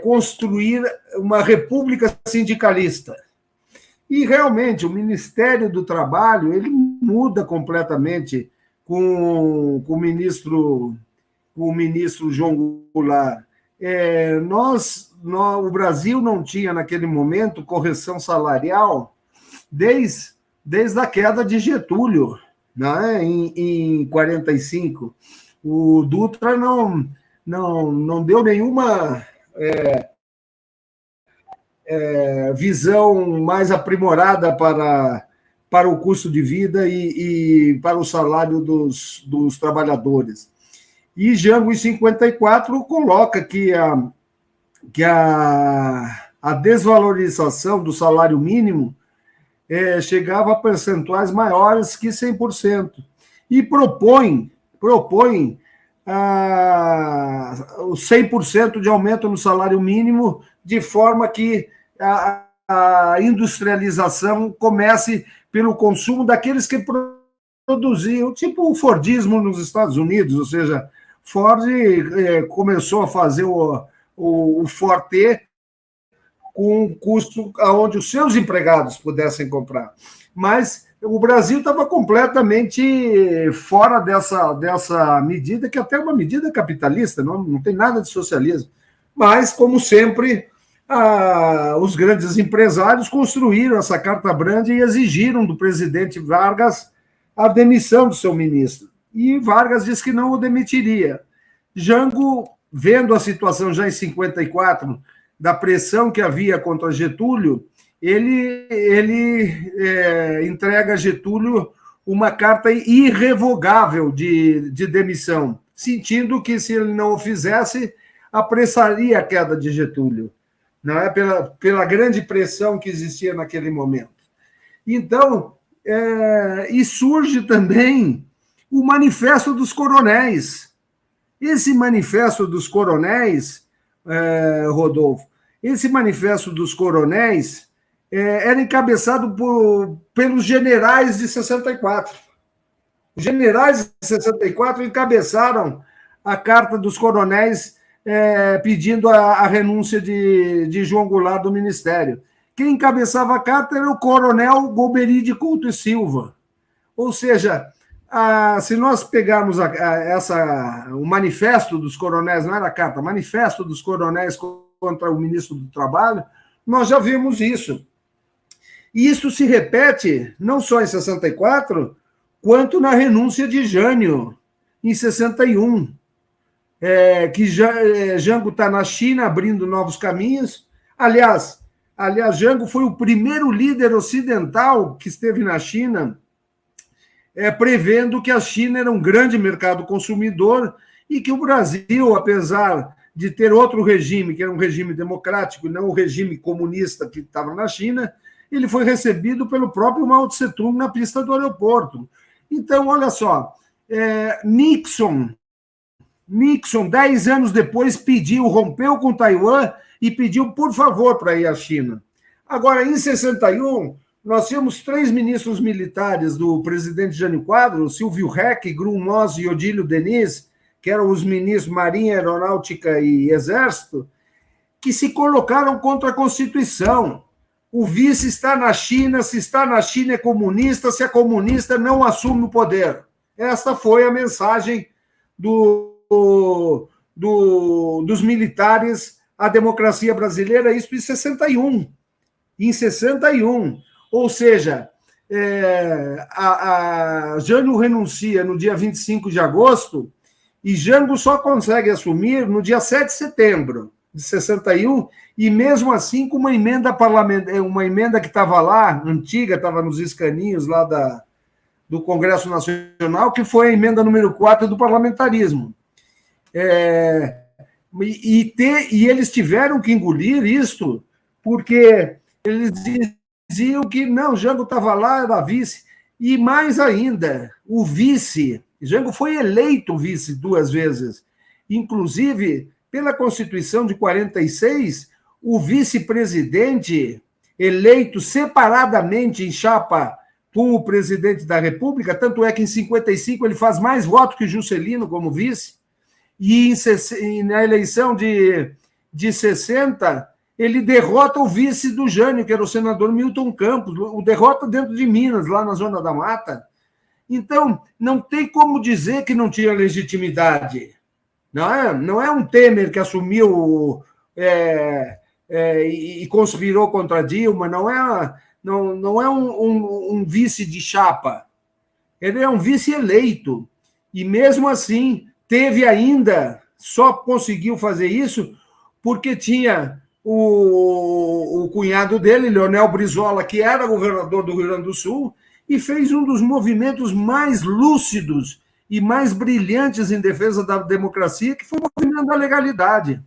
construir uma república sindicalista. E, realmente, o Ministério do Trabalho ele muda completamente com o ministro João Goulart. O Brasil não tinha, naquele momento, correção salarial desde a queda de Getúlio, né, em 45. O Dutra não deu nenhuma visão mais aprimorada para o custo de vida e para o salário dos trabalhadores. E Jango, em 54, coloca que a desvalorização do salário mínimo chegava a percentuais maiores que 100%. E propõe o 100% de aumento no salário mínimo, de forma que a industrialização comece pelo consumo daqueles que produziam, tipo o Fordismo nos Estados Unidos, ou seja, Ford começou a fazer o Forte com um custo onde os seus empregados pudessem comprar. Mas o Brasil estava completamente fora dessa medida, que até é uma medida capitalista, não tem nada de socialismo. Mas, como sempre, os grandes empresários construíram essa Carta Brandi e exigiram do presidente Vargas a demissão do seu ministro. E Vargas disse que não o demitiria. Jango, vendo a situação já em 54, da pressão que havia contra Getúlio, ele entrega a Getúlio uma carta irrevogável de demissão, sentindo que, se ele não o fizesse, apressaria a queda de Getúlio, não é? Pela grande pressão que existia naquele momento. Então, e surge também o Manifesto dos Coronéis. Esse Manifesto dos Coronéis, Rodolfo, esse Manifesto dos Coronéis era encabeçado pelos generais de 64. Os generais de 64 encabeçaram a Carta dos Coronéis pedindo a renúncia de João Goulart do Ministério. Quem encabeçava a carta era o coronel Golbery de Couto e Silva. Ou seja, se nós pegarmos o Manifesto dos Coronéis, não era a carta, Manifesto dos Coronéis contra o ministro do Trabalho, nós já vimos isso. E isso se repete não só em 64, quanto na renúncia de Jânio, em 61. Que Jango está na China abrindo novos caminhos. Aliás, Jango foi o primeiro líder ocidental que esteve na China, prevendo que a China era um grande mercado consumidor e que o Brasil, apesar de ter outro regime, que era um regime democrático e não o regime comunista que estava na China, ele foi recebido pelo próprio Mao Tse-tung na pista do aeroporto. Então, olha só, Nixon, 10 anos depois, rompeu com Taiwan e pediu, por favor, para ir à China. Agora, em 61, nós tínhamos 3 ministros militares do presidente Jânio Quadros, Silvio Reck, Grumos e Odílio Diniz, que eram os ministros Marinha, Aeronáutica e Exército, que se colocaram contra a Constituição. O vice está na China, se está na China é comunista, se é comunista não assume o poder. Esta foi a mensagem dos militares à democracia brasileira, isso em 61. Em 61. Ou seja, Jânio renuncia no dia 25 de agosto e Jango só consegue assumir no dia 7 de setembro de 61, e mesmo assim com uma emenda parlamentar, uma emenda que estava lá, antiga, estava nos escaninhos lá do Congresso Nacional, que foi a emenda número 4 do parlamentarismo. E eles tiveram que engolir isto, porque eles diziam que não, Jango estava lá, era vice. E mais ainda, o vice, Jango foi eleito vice 2 vezes. Inclusive, pela Constituição de 46, o vice-presidente eleito separadamente em chapa com o presidente da República, tanto é que em 55 ele faz mais votos que Juscelino como vice, e na eleição de 60, ele derrota o vice do Jânio, que era o senador Milton Campos, o derrota dentro de Minas, lá na Zona da Mata. Então, não tem como dizer que não tinha legitimidade. Não é um Temer que assumiu e conspirou contra Dilma, não é um vice de chapa. Ele é um vice eleito. E, mesmo assim, só conseguiu fazer isso porque tinha o cunhado dele, Leonel Brizola, que era governador do Rio Grande do Sul, e fez um dos movimentos mais lúcidos e mais brilhantes em defesa da democracia, que foi o movimento da legalidade.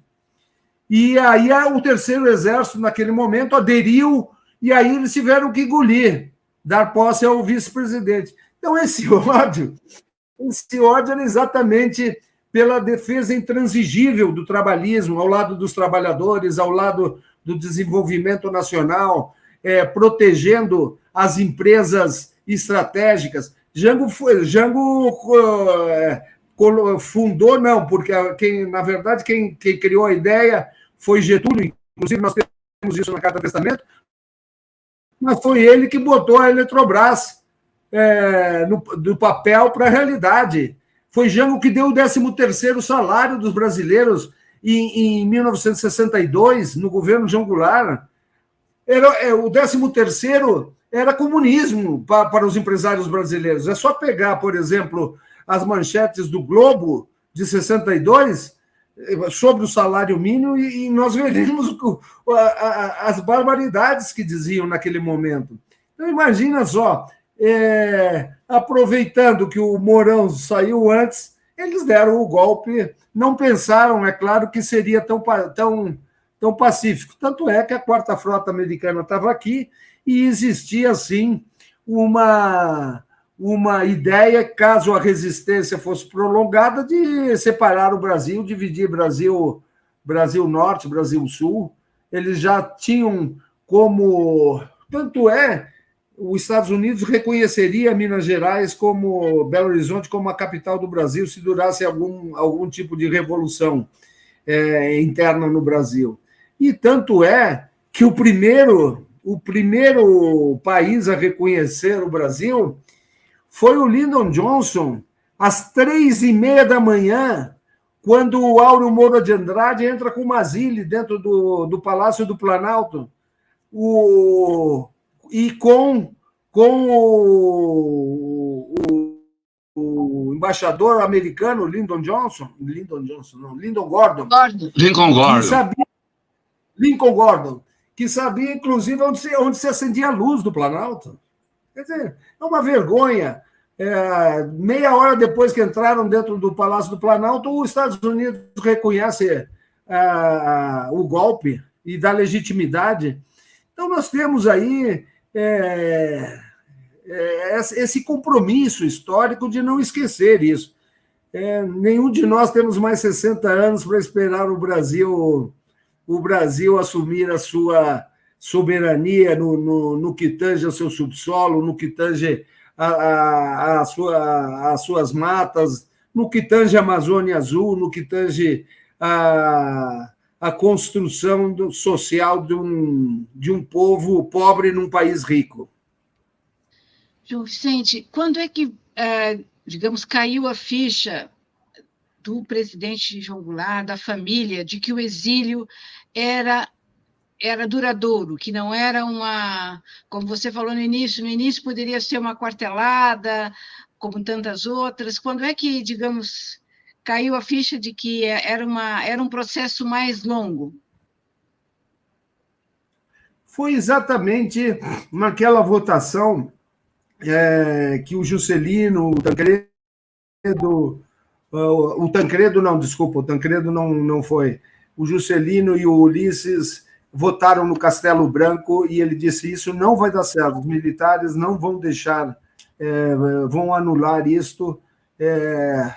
E aí o Terceiro Exército, naquele momento, aderiu, e aí eles tiveram que engolir, dar posse ao vice-presidente. Então, esse ódio era exatamente pela defesa intransigível do trabalhismo, ao lado dos trabalhadores, ao lado do desenvolvimento nacional, protegendo as empresas estratégicas. Jango fundou, não, porque na verdade quem criou a ideia foi Getúlio, inclusive nós temos isso na Carta do Testamento, mas foi ele que botou a Eletrobras do papel para a realidade. Foi Jango que deu o 13º salário dos brasileiros em 1962, no governo João Goulart. O 13º era comunismo para os empresários brasileiros. É só pegar, por exemplo, as manchetes do Globo de 62 sobre o salário mínimo e nós veremos as barbaridades que diziam naquele momento. Então, imagina só, aproveitando que o Mourão saiu antes, eles deram o golpe, não pensaram, é claro, que seria tão pacífico. Tanto é que a 4ª Frota Americana estava aqui e existia, assim, uma ideia, caso a resistência fosse prolongada, de separar o Brasil, dividir Brasil Norte, Brasil Sul. Eles já tinham como... Tanto é, os Estados Unidos reconheceria Minas Gerais como Belo Horizonte como a capital do Brasil se durasse algum tipo de revolução interna no Brasil. E tanto é que o primeiro país a reconhecer o Brasil foi o Lyndon Johnson, às 3h30 da manhã, quando o Áureo Moura de Andrade entra com uma Mazili dentro do Palácio do Planalto, e com o embaixador americano Lyndon Gordon. Lincoln Gordon, que sabia, inclusive, onde se acendia a luz do Planalto. Quer dizer, é uma vergonha. Meia hora depois que entraram dentro do Palácio do Planalto, os Estados Unidos reconhece o golpe e dá legitimidade. Então, nós temos aí esse compromisso histórico de não esquecer isso. Nenhum de nós temos mais 60 anos para esperar o Brasil assumir a sua soberania no que tange ao seu subsolo, no que tange às suas matas, no que tange a Amazônia Azul, no que tange a construção social de um povo pobre num país rico. João Vicente, quando é que, digamos, caiu a ficha do presidente João Goulart, da família, de que o exílio era duradouro, que não era como você falou no início poderia ser uma quartelada, como tantas outras. Quando é que, digamos, caiu a ficha de que era um processo mais longo? Foi exatamente naquela votação que o Juscelino, o Tancredo não foi. O Juscelino e o Ulisses votaram no Castelo Branco e ele disse: isso não vai dar certo, os militares não vão deixar, vão anular isto,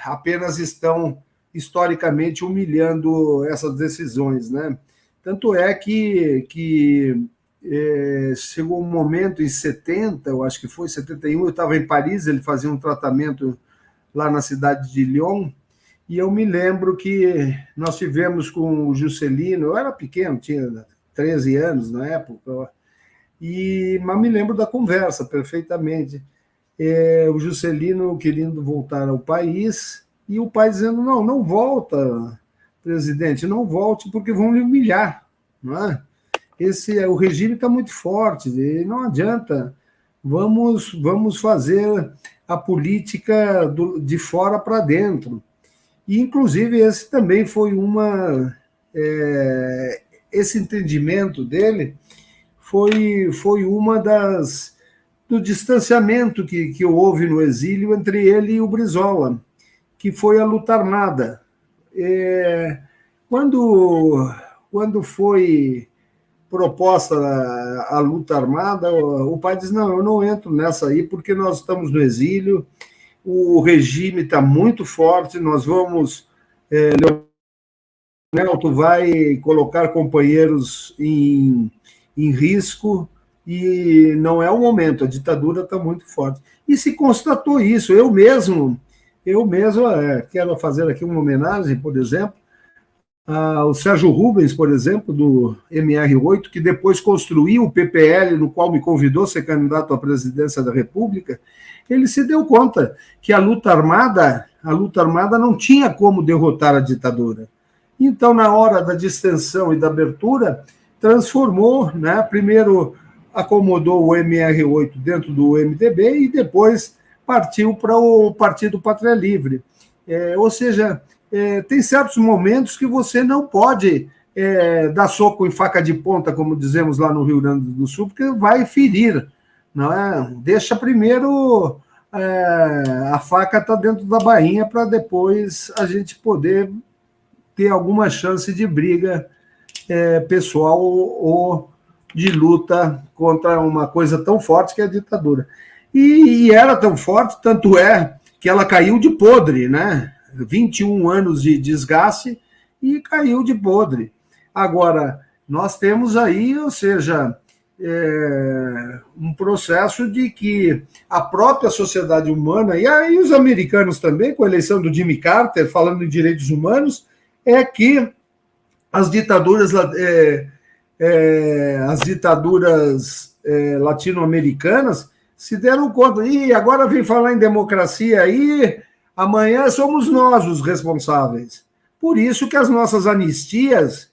apenas estão historicamente humilhando essas decisões, né? Tanto é que chegou um momento em 70, eu acho que foi 71, eu estava em Paris, ele fazia um tratamento lá na cidade de Lyon, e eu me lembro que nós tivemos com o Juscelino, eu era pequeno, tinha 13 anos na época, mas me lembro da conversa perfeitamente. O Juscelino querendo voltar ao país, e o pai dizendo: não volta, presidente, não volte, porque vão lhe humilhar, não é? O regime está muito forte, e não adianta, vamos fazer a política de fora para dentro. E, inclusive, esse também foi esse entendimento dele foi uma do distanciamento que houve no exílio entre ele e o Brizola, que foi a luta armada. Quando foi proposta a luta armada, o pai diz: não, eu não entro nessa aí, porque nós estamos no exílio, o regime está muito forte, nós vamos... Leonel, vai colocar companheiros em risco, e não é o momento, a ditadura está muito forte. E se constatou isso. Eu mesmo quero fazer aqui uma homenagem, por exemplo, ao Sérgio Rubens, por exemplo, do MR8, que depois construiu o PPL, no qual me convidou a ser candidato à presidência da República. Ele se deu conta que a luta armada não tinha como derrotar a ditadura. Então, na hora da distensão e da abertura, transformou, né? Primeiro acomodou o MR8 dentro do MDB e depois partiu para o Partido Pátria Livre. Ou seja, tem certos momentos que você não pode dar soco em faca de ponta, como dizemos lá no Rio Grande do Sul, porque vai ferir, não é? Deixa primeiro a faca estar dentro da bainha para depois a gente poder ter alguma chance de briga pessoal ou de luta contra uma coisa tão forte que é a ditadura. E era tão forte, tanto é que ela caiu de podre, né? 21 anos de desgaste e caiu de podre. Agora, nós temos aí, ou seja, um processo de que a própria sociedade humana, e aí os americanos também, com a eleição do Jimmy Carter, falando em direitos humanos, que as ditaduras latino-americanas se deram conta, e agora vem falar em democracia aí, amanhã somos nós os responsáveis. Por isso que as nossas anistias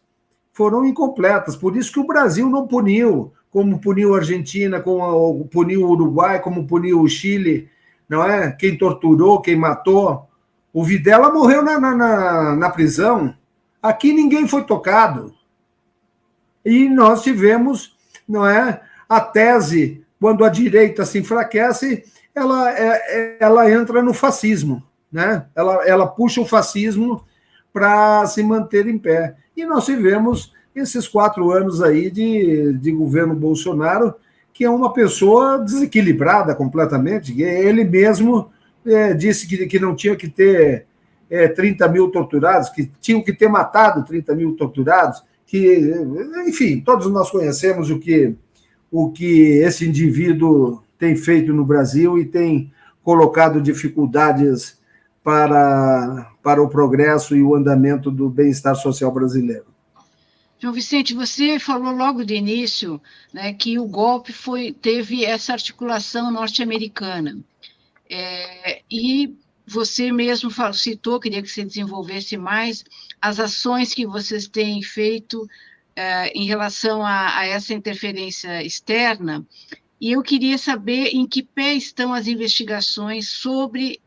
foram incompletas, por isso que o Brasil não puniu, como puniu a Argentina, como puniu o Uruguai, como puniu o Chile, não é? Quem torturou, quem matou. O Videla morreu na prisão. Aqui ninguém foi tocado. E nós tivemos, não é, a tese, quando a direita se enfraquece, ela entra no fascismo, né? Ela puxa o fascismo para se manter em pé. E nós tivemos esses 4 anos aí de governo Bolsonaro, que é uma pessoa desequilibrada completamente. Ele mesmo disse que não tinha que ter 30 mil torturados, que tinham que ter matado 30 mil torturados, enfim, todos nós conhecemos o que esse indivíduo tem feito no Brasil e tem colocado dificuldades para o progresso e o andamento do bem-estar social brasileiro. João Vicente, você falou logo de início, né, que o golpe teve essa articulação norte-americana. E você mesmo citou, queria que você desenvolvesse mais, as ações que vocês têm feito em relação a essa interferência externa, e eu queria saber em que pé estão as investigações sobre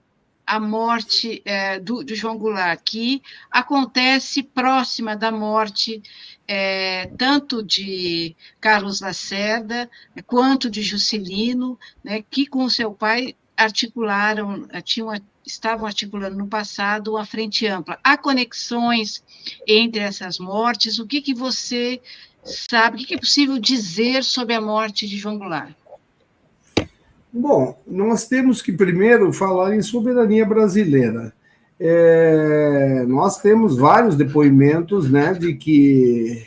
a morte do João Goulart, que acontece próxima da morte tanto de Carlos Lacerda quanto de Juscelino, né, que com seu pai estavam articulando no passado uma frente ampla. Há conexões entre essas mortes? O que você sabe, o que é possível dizer sobre a morte de João Goulart? Bom, nós temos que primeiro falar em soberania brasileira. Nós temos vários depoimentos, né, de que,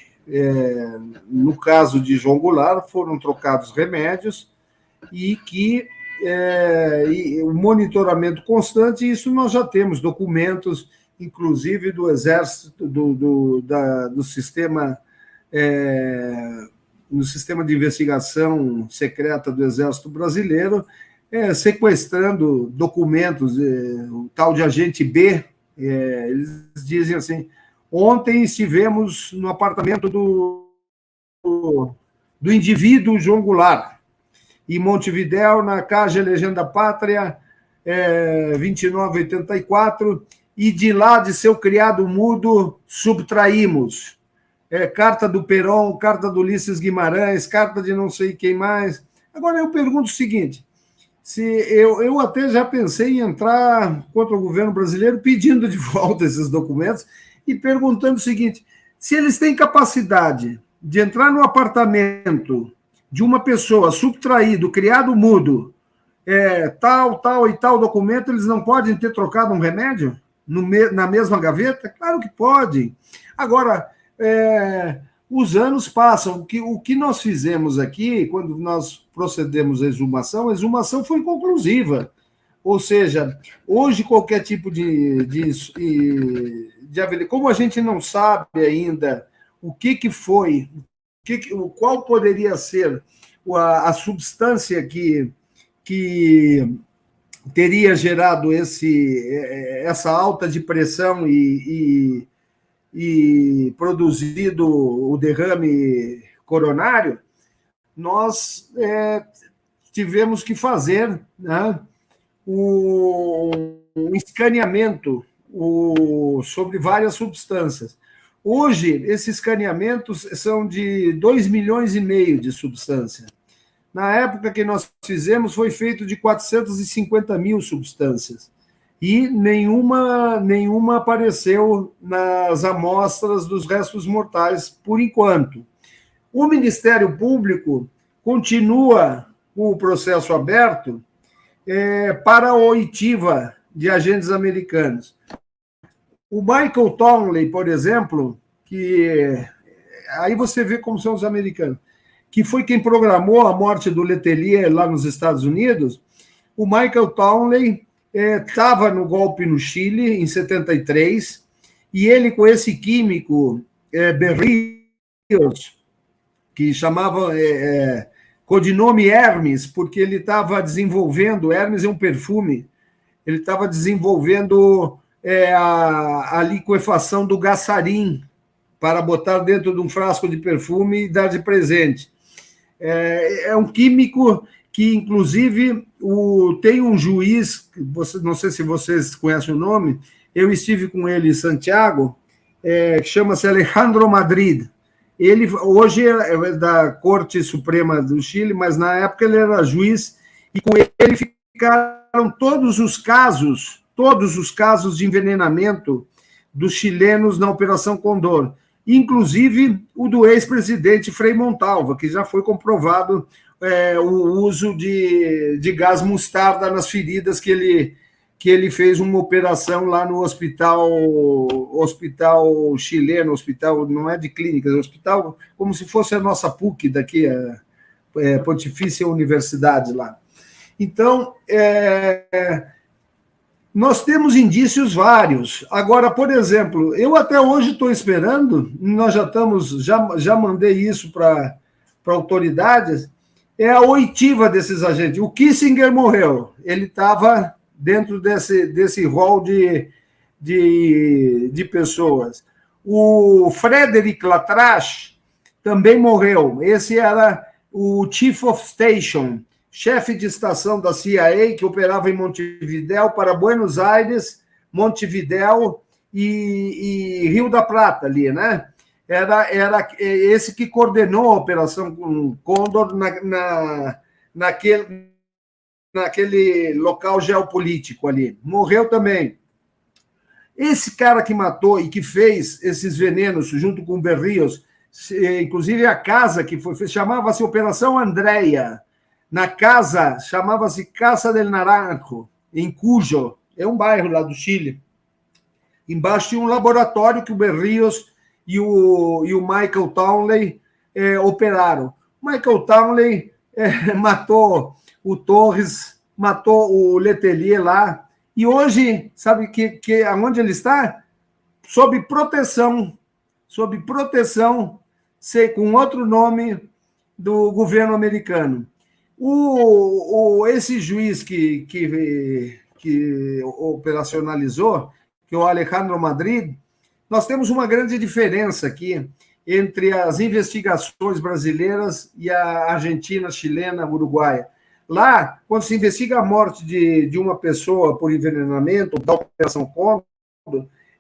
no caso de João Goulart, foram trocados remédios e que o monitoramento constante, isso nós já temos documentos, inclusive do Exército, do sistema... no sistema de investigação secreta do Exército Brasileiro, sequestrando documentos, o tal de agente B, eles dizem assim, ontem estivemos no apartamento do indivíduo João Goulart, em Montevidéu, na Caixa Legenda Pátria, 2984, e de lá de seu criado mudo subtraímos carta do Perón, carta do Ulisses Guimarães, carta de não sei quem mais. Agora, eu pergunto o seguinte, eu até já pensei em entrar contra o governo brasileiro pedindo de volta esses documentos e perguntando o seguinte, se eles têm capacidade de entrar no apartamento de uma pessoa subtraído, criado mudo, tal e tal documento, eles não podem ter trocado um remédio na mesma gaveta? Claro que podem. Agora... os anos passam. O que nós fizemos aqui, quando nós procedemos à exumação, a exumação foi conclusiva. Ou seja, hoje qualquer tipo de como a gente não sabe ainda o que foi, qual poderia ser a substância que teria gerado essa alta de pressão e produzido o derrame coronário, nós tivemos que fazer, né, um escaneamento sobre várias substâncias. Hoje, esses escaneamentos são de 2,5 milhões de substâncias. Na época que nós fizemos, foi feito de 450 mil substâncias. E nenhuma apareceu nas amostras dos restos mortais, por enquanto. O Ministério Público continua com o processo aberto para a oitiva de agentes americanos. O Michael Townley, por exemplo, que aí você vê como são os americanos, que foi quem programou a morte do Letelier lá nos Estados Unidos, o Michael Townley estava no golpe no Chile, em 73, e ele, com esse químico, Berrios, que chamava codinome Hermes, porque ele estava desenvolvendo, Hermes é um perfume, ele estava desenvolvendo a liquefação do gassarim para botar dentro de um frasco de perfume e dar de presente. É um químico que, inclusive, tem um juiz, não sei se vocês conhecem o nome, eu estive com ele em Santiago, que chama-se Alejandro Madrid. Ele hoje é da Corte Suprema do Chile, mas na época ele era juiz, e com ele ficaram todos os casos de envenenamento dos chilenos na Operação Condor, inclusive o do ex-presidente Frei Montalva, que já foi comprovado o uso de gás mostarda nas feridas que que ele fez uma operação lá no hospital chileno, hospital, não é de clínicas, é hospital como se fosse a nossa PUC daqui, a Pontifícia Universidade lá. Então, nós temos indícios vários. Agora, por exemplo, eu até hoje estou esperando, nós já mandei isso para autoridades, é a oitiva desses agentes. O Kissinger morreu, ele estava dentro desse rol de pessoas. O Frederic Latrache também morreu. Esse era o Chief of Station, chefe de estação da CIA, que operava em Montevidéu para Buenos Aires, Montevidéu e Rio da Prata, ali, né? Era esse que coordenou a Operação Condor naquele local geopolítico ali. Morreu também. Esse cara que matou e que fez esses venenos junto com o Berrios, inclusive a casa que foi, chamava-se Operação Andréia. Na casa, chamava-se Casa del Naranjo, em Cuyo, é um bairro lá do Chile. Embaixo tinha um laboratório que o Berrios e o Michael Townley operaram. Michael Townley matou o Torres, matou o Letelier lá, e hoje, sabe aonde ele está? Sob proteção, com outro nome do governo americano. Esse juiz que operacionalizou, que é o Alejandro Madrid, nós temos uma grande diferença aqui entre as investigações brasileiras e a argentina, chilena, uruguaia. Lá, quando se investiga a morte de uma pessoa por envenenamento, da Operação Condor,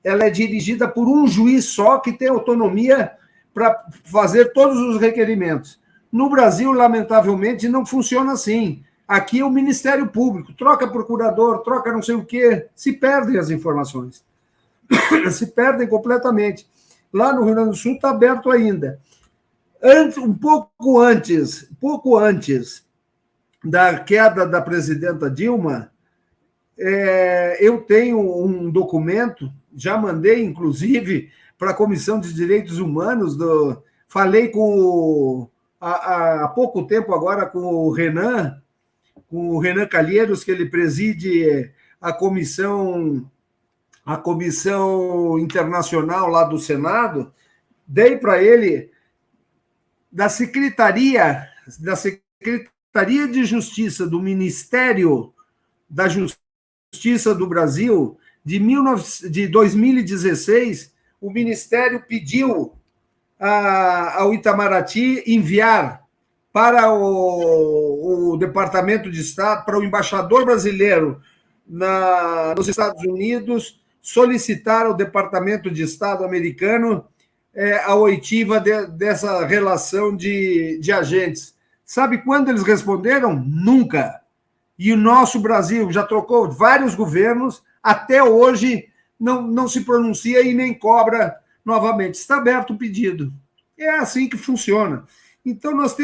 ela é dirigida por um juiz só que tem autonomia para fazer todos os requerimentos. No Brasil, lamentavelmente, não funciona assim. Aqui é o Ministério Público, troca procurador, troca não sei o quê, se perdem as informações. Se perdem completamente. Lá no Rio Grande do Sul está aberto ainda. Um pouco antes da queda da presidenta Dilma, eu tenho um documento, já mandei, inclusive, para a Comissão de Direitos Humanos, falei há pouco tempo agora com o Renan Calheiros, que ele preside a comissão internacional lá do Senado, dei para ele da Secretaria de Justiça do Ministério da Justiça do Brasil, de 2016, o Ministério pediu ao Itamaraty enviar para o Departamento de Estado, para o embaixador brasileiro nos Estados Unidos, solicitar ao Departamento de Estado americano a oitiva dessa relação de agentes. Sabe quando eles responderam? Nunca. E o nosso Brasil já trocou vários governos, até hoje não se pronuncia e nem cobra novamente. Está aberto o pedido. É assim que funciona. Então, nós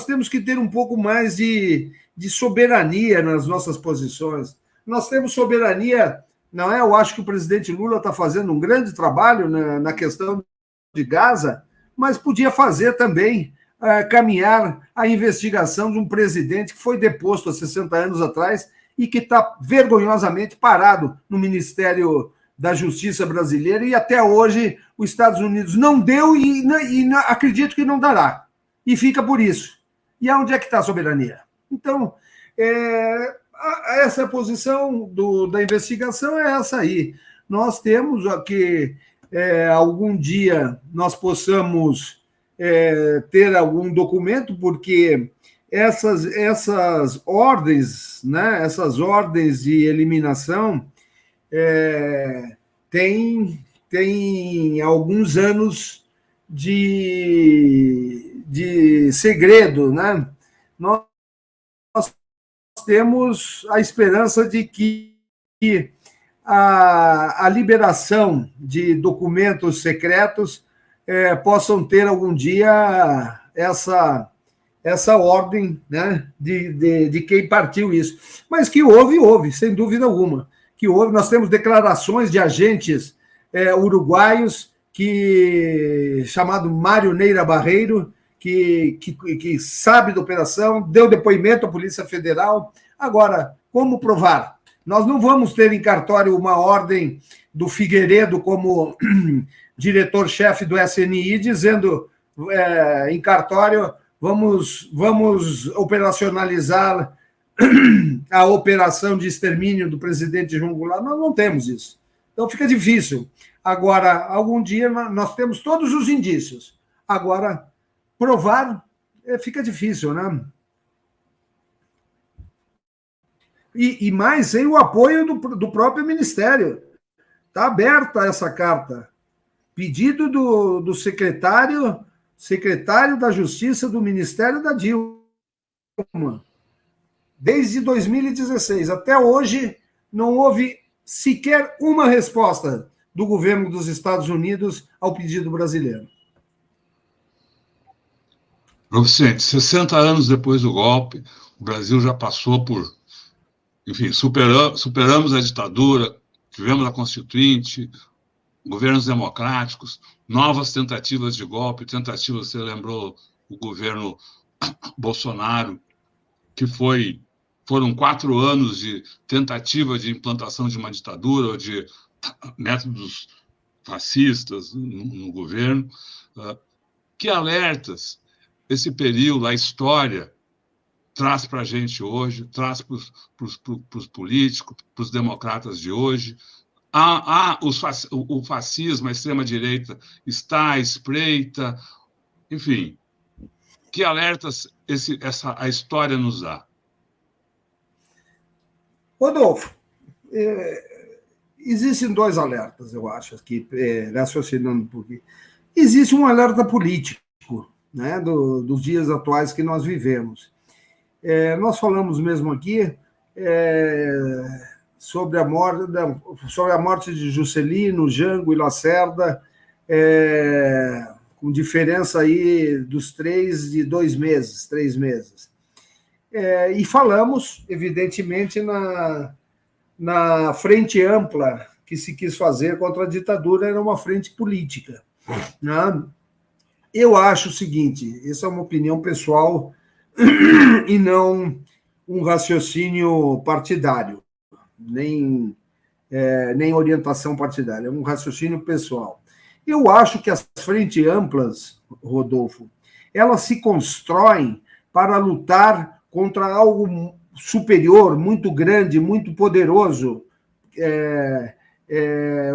temos que ter um pouco mais de soberania nas nossas posições. Nós temos soberania, não é? Eu acho que o presidente Lula está fazendo um grande trabalho na questão de Gaza, mas podia fazer também, caminhar a investigação de um presidente que foi deposto há 60 anos atrás e que está vergonhosamente parado no Ministério da Justiça brasileira, e até hoje os Estados Unidos não deu e acredito que não dará. E fica por isso. E aonde é que está a soberania? Então, essa posição da investigação é essa aí. Nós temos que algum dia nós possamos ter algum documento, porque essas ordens, né, essas ordens de eliminação tem alguns anos de segredo, né? Nós temos a esperança de que a liberação de documentos secretos possam ter algum dia essa essa ordem, né, de quem partiu isso. Mas que houve, sem dúvida alguma. Que houve, nós temos declarações de agentes uruguaios, chamado Mário Neira Barreiro, que sabe da operação, deu depoimento à Polícia Federal. Agora, como provar? Nós não vamos ter em cartório uma ordem do Figueiredo como diretor-chefe do SNI dizendo em cartório vamos operacionalizar a operação de extermínio do presidente João Goulart. Nós não temos isso. Então fica difícil. Agora, algum dia nós temos todos os indícios. Agora, provar fica difícil, né? E mais sem o apoio do próprio Ministério. Está aberta essa carta. Pedido do secretário da Justiça do Ministério da Dilma. Desde 2016 até hoje, não houve sequer uma resposta do governo dos Estados Unidos ao pedido brasileiro. Vicente, 60 anos depois do golpe, o Brasil já passou por... Enfim, superamos a ditadura, tivemos a Constituinte, governos democráticos, novas tentativas de golpe, você lembrou o governo Bolsonaro, que foram 4 anos de tentativa de implantação de uma ditadura ou de métodos fascistas no governo. Que alertas esse período, a história, traz para a gente hoje, traz para os políticos, para os democratas de hoje? O fascismo, a extrema-direita está à espreita, enfim. Que alertas a história nos dá? Rodolfo, existem 2 alertas, eu acho, aqui, raciocinando um pouquinho. Existe um alerta político, né, dos dias atuais que nós vivemos. Nós falamos mesmo aqui sobre a morte de Juscelino, Jango e Lacerda, com diferença aí dos 3 meses. E falamos, evidentemente, na frente ampla que se quis fazer contra a ditadura, era uma frente política, né? Eu acho o seguinte, essa é uma opinião pessoal e não um raciocínio partidário, nem orientação partidária, é um raciocínio pessoal. Eu acho que as frentes amplas, Rodolfo, elas se constroem para lutar contra algo superior, muito grande, muito poderoso.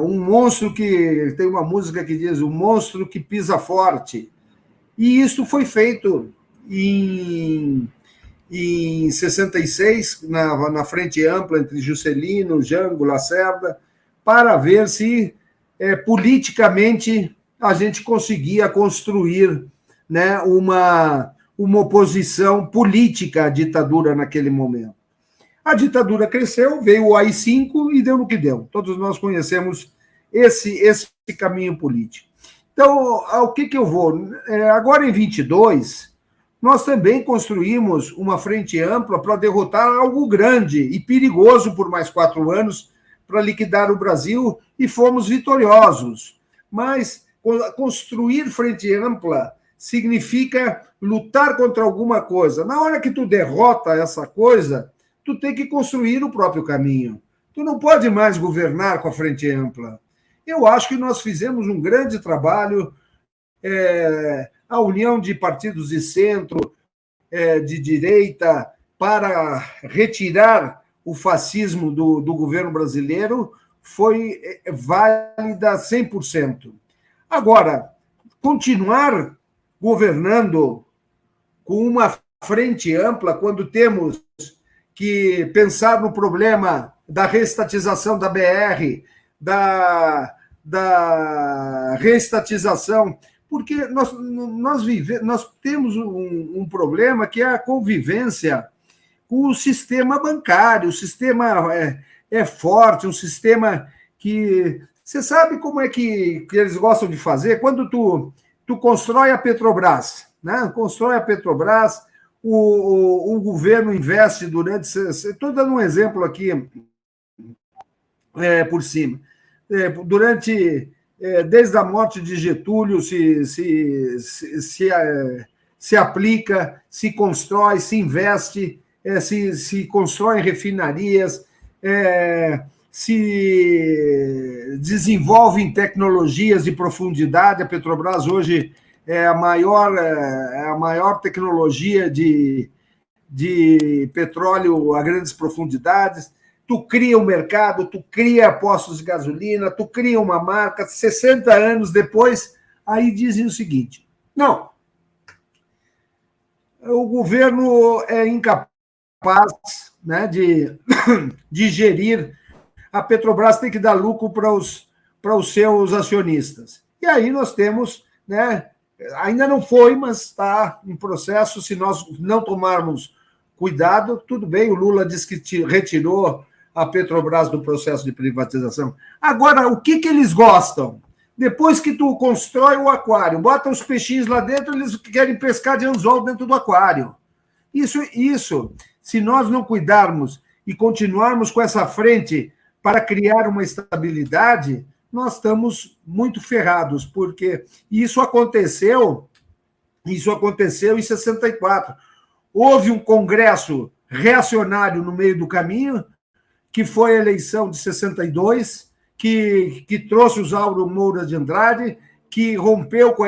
Um monstro que... Tem uma música que diz, o monstro que pisa forte. E isso foi feito em 66, na frente ampla entre Juscelino, Jango, Lacerda, para ver se politicamente a gente conseguia construir, né, uma oposição política à ditadura naquele momento. A ditadura cresceu, veio o AI-5 e deu no que deu. Todos nós conhecemos esse caminho político. Então, ao que eu vou? Agora, em 22, nós também construímos uma frente ampla para derrotar algo grande e perigoso por mais 4 anos, para liquidar o Brasil, e fomos vitoriosos. Mas construir frente ampla significa lutar contra alguma coisa. Na hora que tu derrota essa coisa, tu tem que construir o próprio caminho. Tu não pode mais governar com a frente ampla. Eu acho que nós fizemos um grande trabalho, a união de partidos de centro, de direita, para retirar o fascismo do governo brasileiro, foi válida 100%. Agora, continuar governando com uma frente ampla, quando temos que pensar no problema da reestatização da BR, da reestatização, porque nós temos um problema que é a convivência com o sistema bancário. O sistema é forte, um sistema que... Você sabe como é que eles gostam de fazer? Quando tu constrói a Petrobras, né? Constrói a Petrobras, o governo investe durante... Estou dando um exemplo aqui por cima. Desde a morte de Getúlio, se aplica, se constrói, se investe, se constrói refinarias, se desenvolve em tecnologias de profundidade. A Petrobras hoje é a maior tecnologia de petróleo a grandes profundidades. Tu cria um mercado, tu cria postos de gasolina, tu cria uma marca. 60 anos depois, aí dizem o seguinte: não, o governo é incapaz, né, de gerir. A Petrobras tem que dar lucro para os seus acionistas. E aí nós temos, né, ainda não foi, mas está em processo. Se nós não tomarmos cuidado, tudo bem, o Lula disse que retirou a Petrobras do processo de privatização. Agora, o que eles gostam? Depois que tu constrói o aquário, bota os peixinhos lá dentro, eles querem pescar de anzol dentro do aquário. Isso, se nós não cuidarmos e continuarmos com essa frente para criar uma estabilidade, nós estamos muito ferrados, porque isso aconteceu em 64. Houve um congresso reacionário no meio do caminho, que foi a eleição de 62, que trouxe o Zauro Moura de Andrade, que rompeu com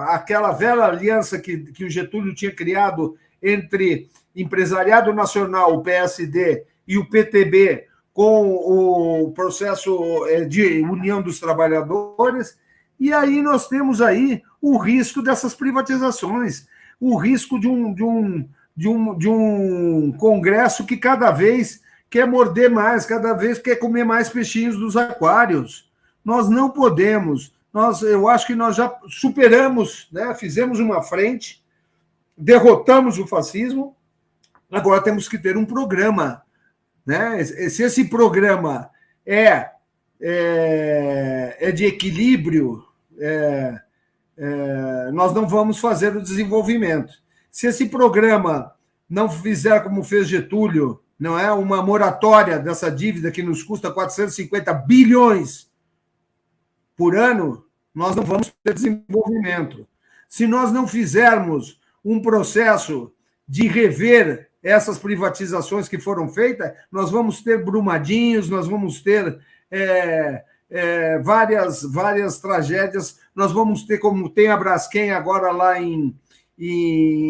aquela velha aliança que o Getúlio tinha criado entre Empresariado Nacional, o PSD, e o PTB, com o processo de união dos trabalhadores. E aí nós temos aí o risco dessas privatizações, o risco de um Congresso que cada vez quer morder mais, cada vez quer comer mais peixinhos dos aquários. Nós não podemos. Eu acho que nós já superamos, né? Fizemos uma frente, derrotamos o fascismo, agora temos que ter um programa, né? Se esse programa é de equilíbrio, nós não vamos fazer o desenvolvimento. Se esse programa não fizer como fez Getúlio, não é uma moratória dessa dívida que nos custa 450 bilhões por ano, nós não vamos ter desenvolvimento. Se nós não fizermos um processo de rever essas privatizações que foram feitas, nós vamos ter Brumadinhos, nós vamos ter várias tragédias, nós vamos ter, como tem a Braskem agora lá em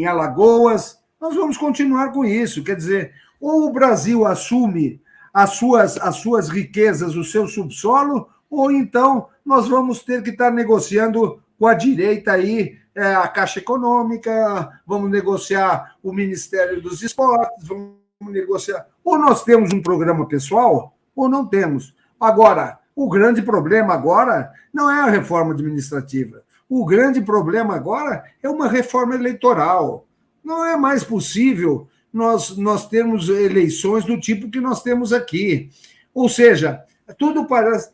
Alagoas, nós vamos continuar com isso. Quer dizer, ou o Brasil assume as suas riquezas, o seu subsolo, ou então nós vamos ter que estar negociando com a direita aí, a Caixa Econômica, vamos negociar o Ministério dos Esportes, vamos negociar. Ou nós temos um programa pessoal, ou não temos. Agora, o grande problema agora não é a reforma administrativa. O grande problema agora é uma reforma eleitoral. Não é mais possível nós termos eleições do tipo que nós temos aqui. Ou seja, tudo parece,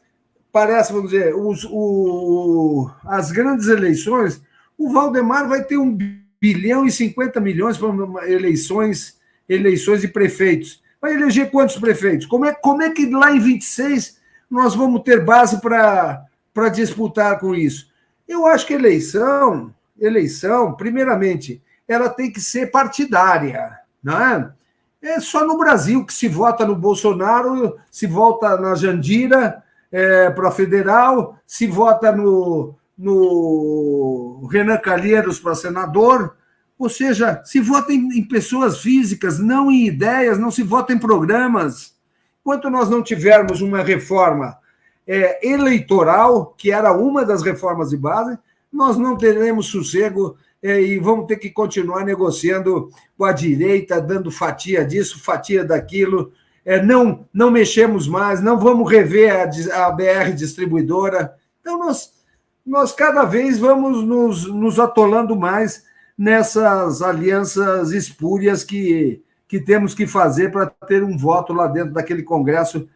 vamos dizer, as grandes eleições, o Valdemar vai ter 1,50 bilhão para eleições de prefeitos. Vai eleger quantos prefeitos? Como é que lá em 26 nós vamos ter base para disputar com isso? Eu acho que eleição, primeiramente, ela tem que ser partidária, não é? É só no Brasil que se vota no Bolsonaro, se vota na Jandira para federal, se vota no Renan Calheiros para senador, ou seja, se vota em pessoas físicas, não em ideias, não se vota em programas. Enquanto nós não tivermos uma reforma eleitoral, que era uma das reformas de base, nós não teremos sossego e vamos ter que continuar negociando com a direita, dando fatia disso, fatia daquilo. Não mexemos mais, não vamos rever a BR distribuidora. Então, nós cada vez vamos nos atolando mais nessas alianças espúrias que temos que fazer para ter um voto lá dentro daquele Congresso,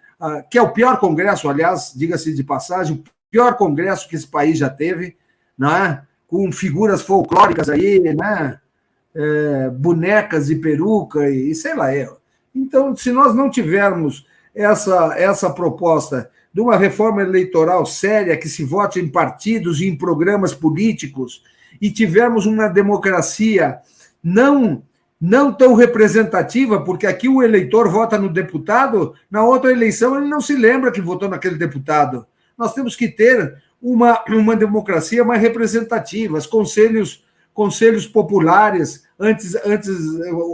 que é o pior Congresso, aliás, diga-se de passagem, o pior Congresso que esse país já teve, não é? Com figuras folclóricas aí, né? bonecas e peruca e sei lá eu. Então, se nós não tivermos essa proposta de uma reforma eleitoral séria, que se vote em partidos e em programas políticos, e tivermos uma democracia não tão representativa, porque aqui o eleitor vota no deputado, na outra eleição ele não se lembra que votou naquele deputado. Nós temos que ter uma democracia mais representativa, os conselhos populares, antes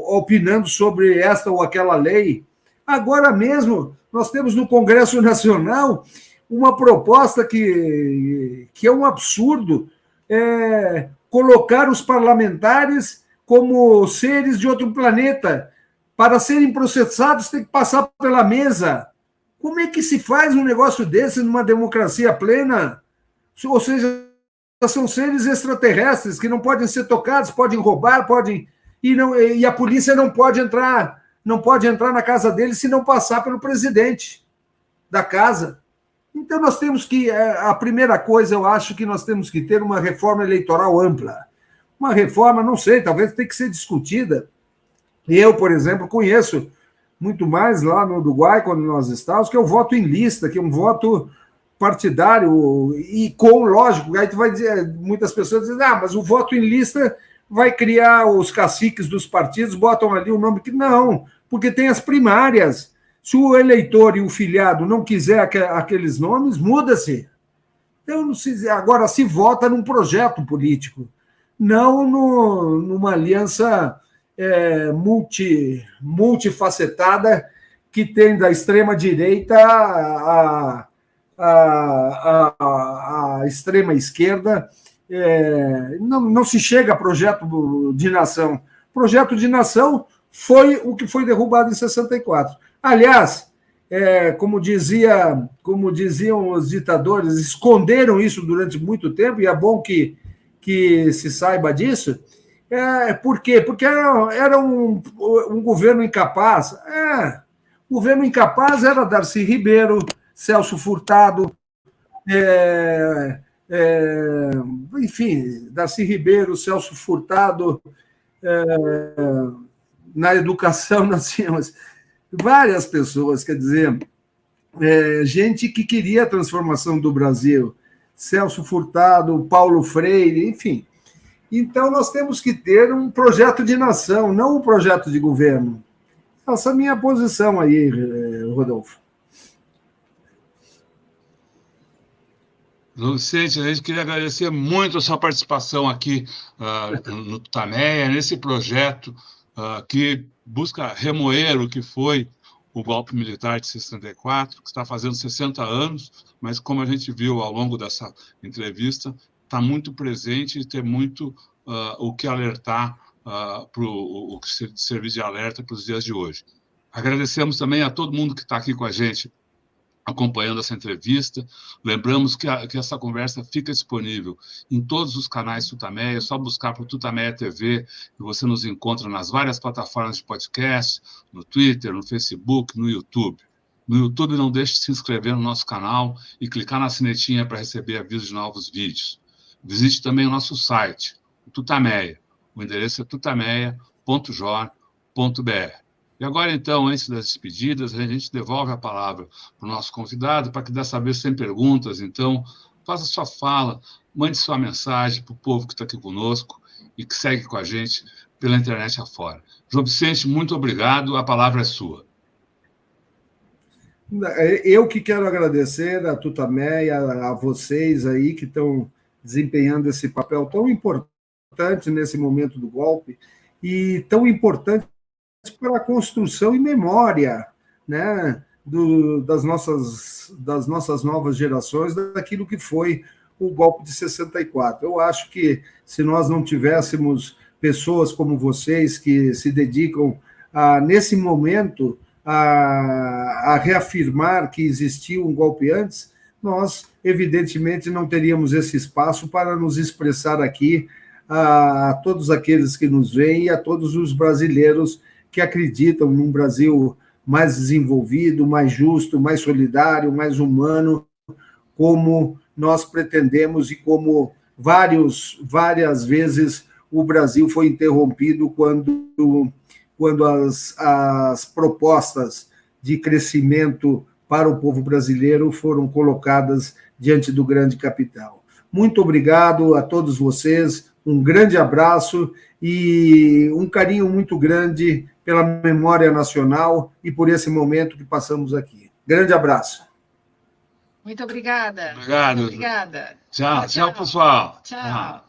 opinando sobre esta ou aquela lei. Agora mesmo, nós temos no Congresso Nacional uma proposta que é um absurdo, colocar os parlamentares como seres de outro planeta. Para serem processados, tem que passar pela mesa. Como é que se faz um negócio desse numa democracia plena? Ou seja, são seres extraterrestres que não podem ser tocados, podem roubar, e a polícia não pode entrar na casa deles se não passar pelo presidente da casa. Então, nós temos que, a primeira coisa, eu acho que nós temos que ter uma reforma eleitoral ampla. Uma reforma, não sei, talvez tenha que ser discutida. Eu, por exemplo, conheço muito mais lá no Uruguai, quando nós estávamos, que é o voto em lista, que é um voto partidário, e lógico, aí tu vai dizer, muitas pessoas dizem, mas o voto em lista vai criar os caciques dos partidos, botam ali o nome que não, porque tem as primárias. Se o eleitor e o filiado não quiser aqueles nomes, muda-se. Então, agora se vota num projeto político, não numa aliança multifacetada que tem da extrema-direita à extrema-esquerda. Não se chega a projeto de nação. Projeto de nação foi o que foi derrubado em 64. Aliás, como diziam os ditadores, esconderam isso durante muito tempo, e é bom que se saiba disso. Por quê? Porque era um governo incapaz. O governo incapaz era Darcy Ribeiro, Celso Furtado, enfim, Darcy Ribeiro, Celso Furtado, na educação nós tínhamos várias pessoas, quer dizer, gente que queria a transformação do Brasil, Celso Furtado, Paulo Freire, enfim. Então, nós temos que ter um projeto de nação, não um projeto de governo. Essa é a minha posição aí, Rodolfo. Vicente, a gente queria agradecer muito a sua participação aqui no Tutameia, nesse projeto que busca remoer o que foi o golpe militar de 64, que está fazendo 60 anos, mas como a gente viu ao longo dessa entrevista, está muito presente e tem muito o que alertar, o que servir de alerta para os dias de hoje. Agradecemos também a todo mundo que está aqui com a gente, acompanhando essa entrevista. Lembramos que essa conversa fica disponível em todos os canais Tutameia, é só buscar por Tutameia TV, e você nos encontra nas várias plataformas de podcast, no Twitter, no Facebook, no YouTube. No YouTube, não deixe de se inscrever no nosso canal e clicar na sinetinha para receber avisos de novos vídeos. Visite também o nosso site, o Tutameia. O endereço é tutameia.jor.br. E agora, então, antes das despedidas, a gente devolve a palavra para o nosso convidado, para que dessa vez sem perguntas. Então, faça sua fala, mande sua mensagem para o povo que está aqui conosco e que segue com a gente pela internet afora. João Vicente, muito obrigado, a palavra é sua. Eu que quero agradecer a Tutameia, a vocês aí que estão desempenhando esse papel tão importante nesse momento do golpe e tão importante para a construção e memória, né, das nossas novas gerações, daquilo que foi o golpe de 64. Eu acho que se nós não tivéssemos pessoas como vocês que se dedicam, nesse momento, a reafirmar que existiu um golpe antes, nós, evidentemente, não teríamos esse espaço para nos expressar aqui a todos aqueles que nos veem e a todos os brasileiros que acreditam num Brasil mais desenvolvido, mais justo, mais solidário, mais humano, como nós pretendemos e como várias vezes o Brasil foi interrompido quando as propostas de crescimento para o povo brasileiro foram colocadas diante do grande capital. Muito obrigado a todos vocês, um grande abraço e um carinho muito grande pela memória nacional e por esse momento que passamos aqui. Grande abraço. Muito obrigada. Obrigado. Muito obrigada. Tchau, pessoal. Tchau.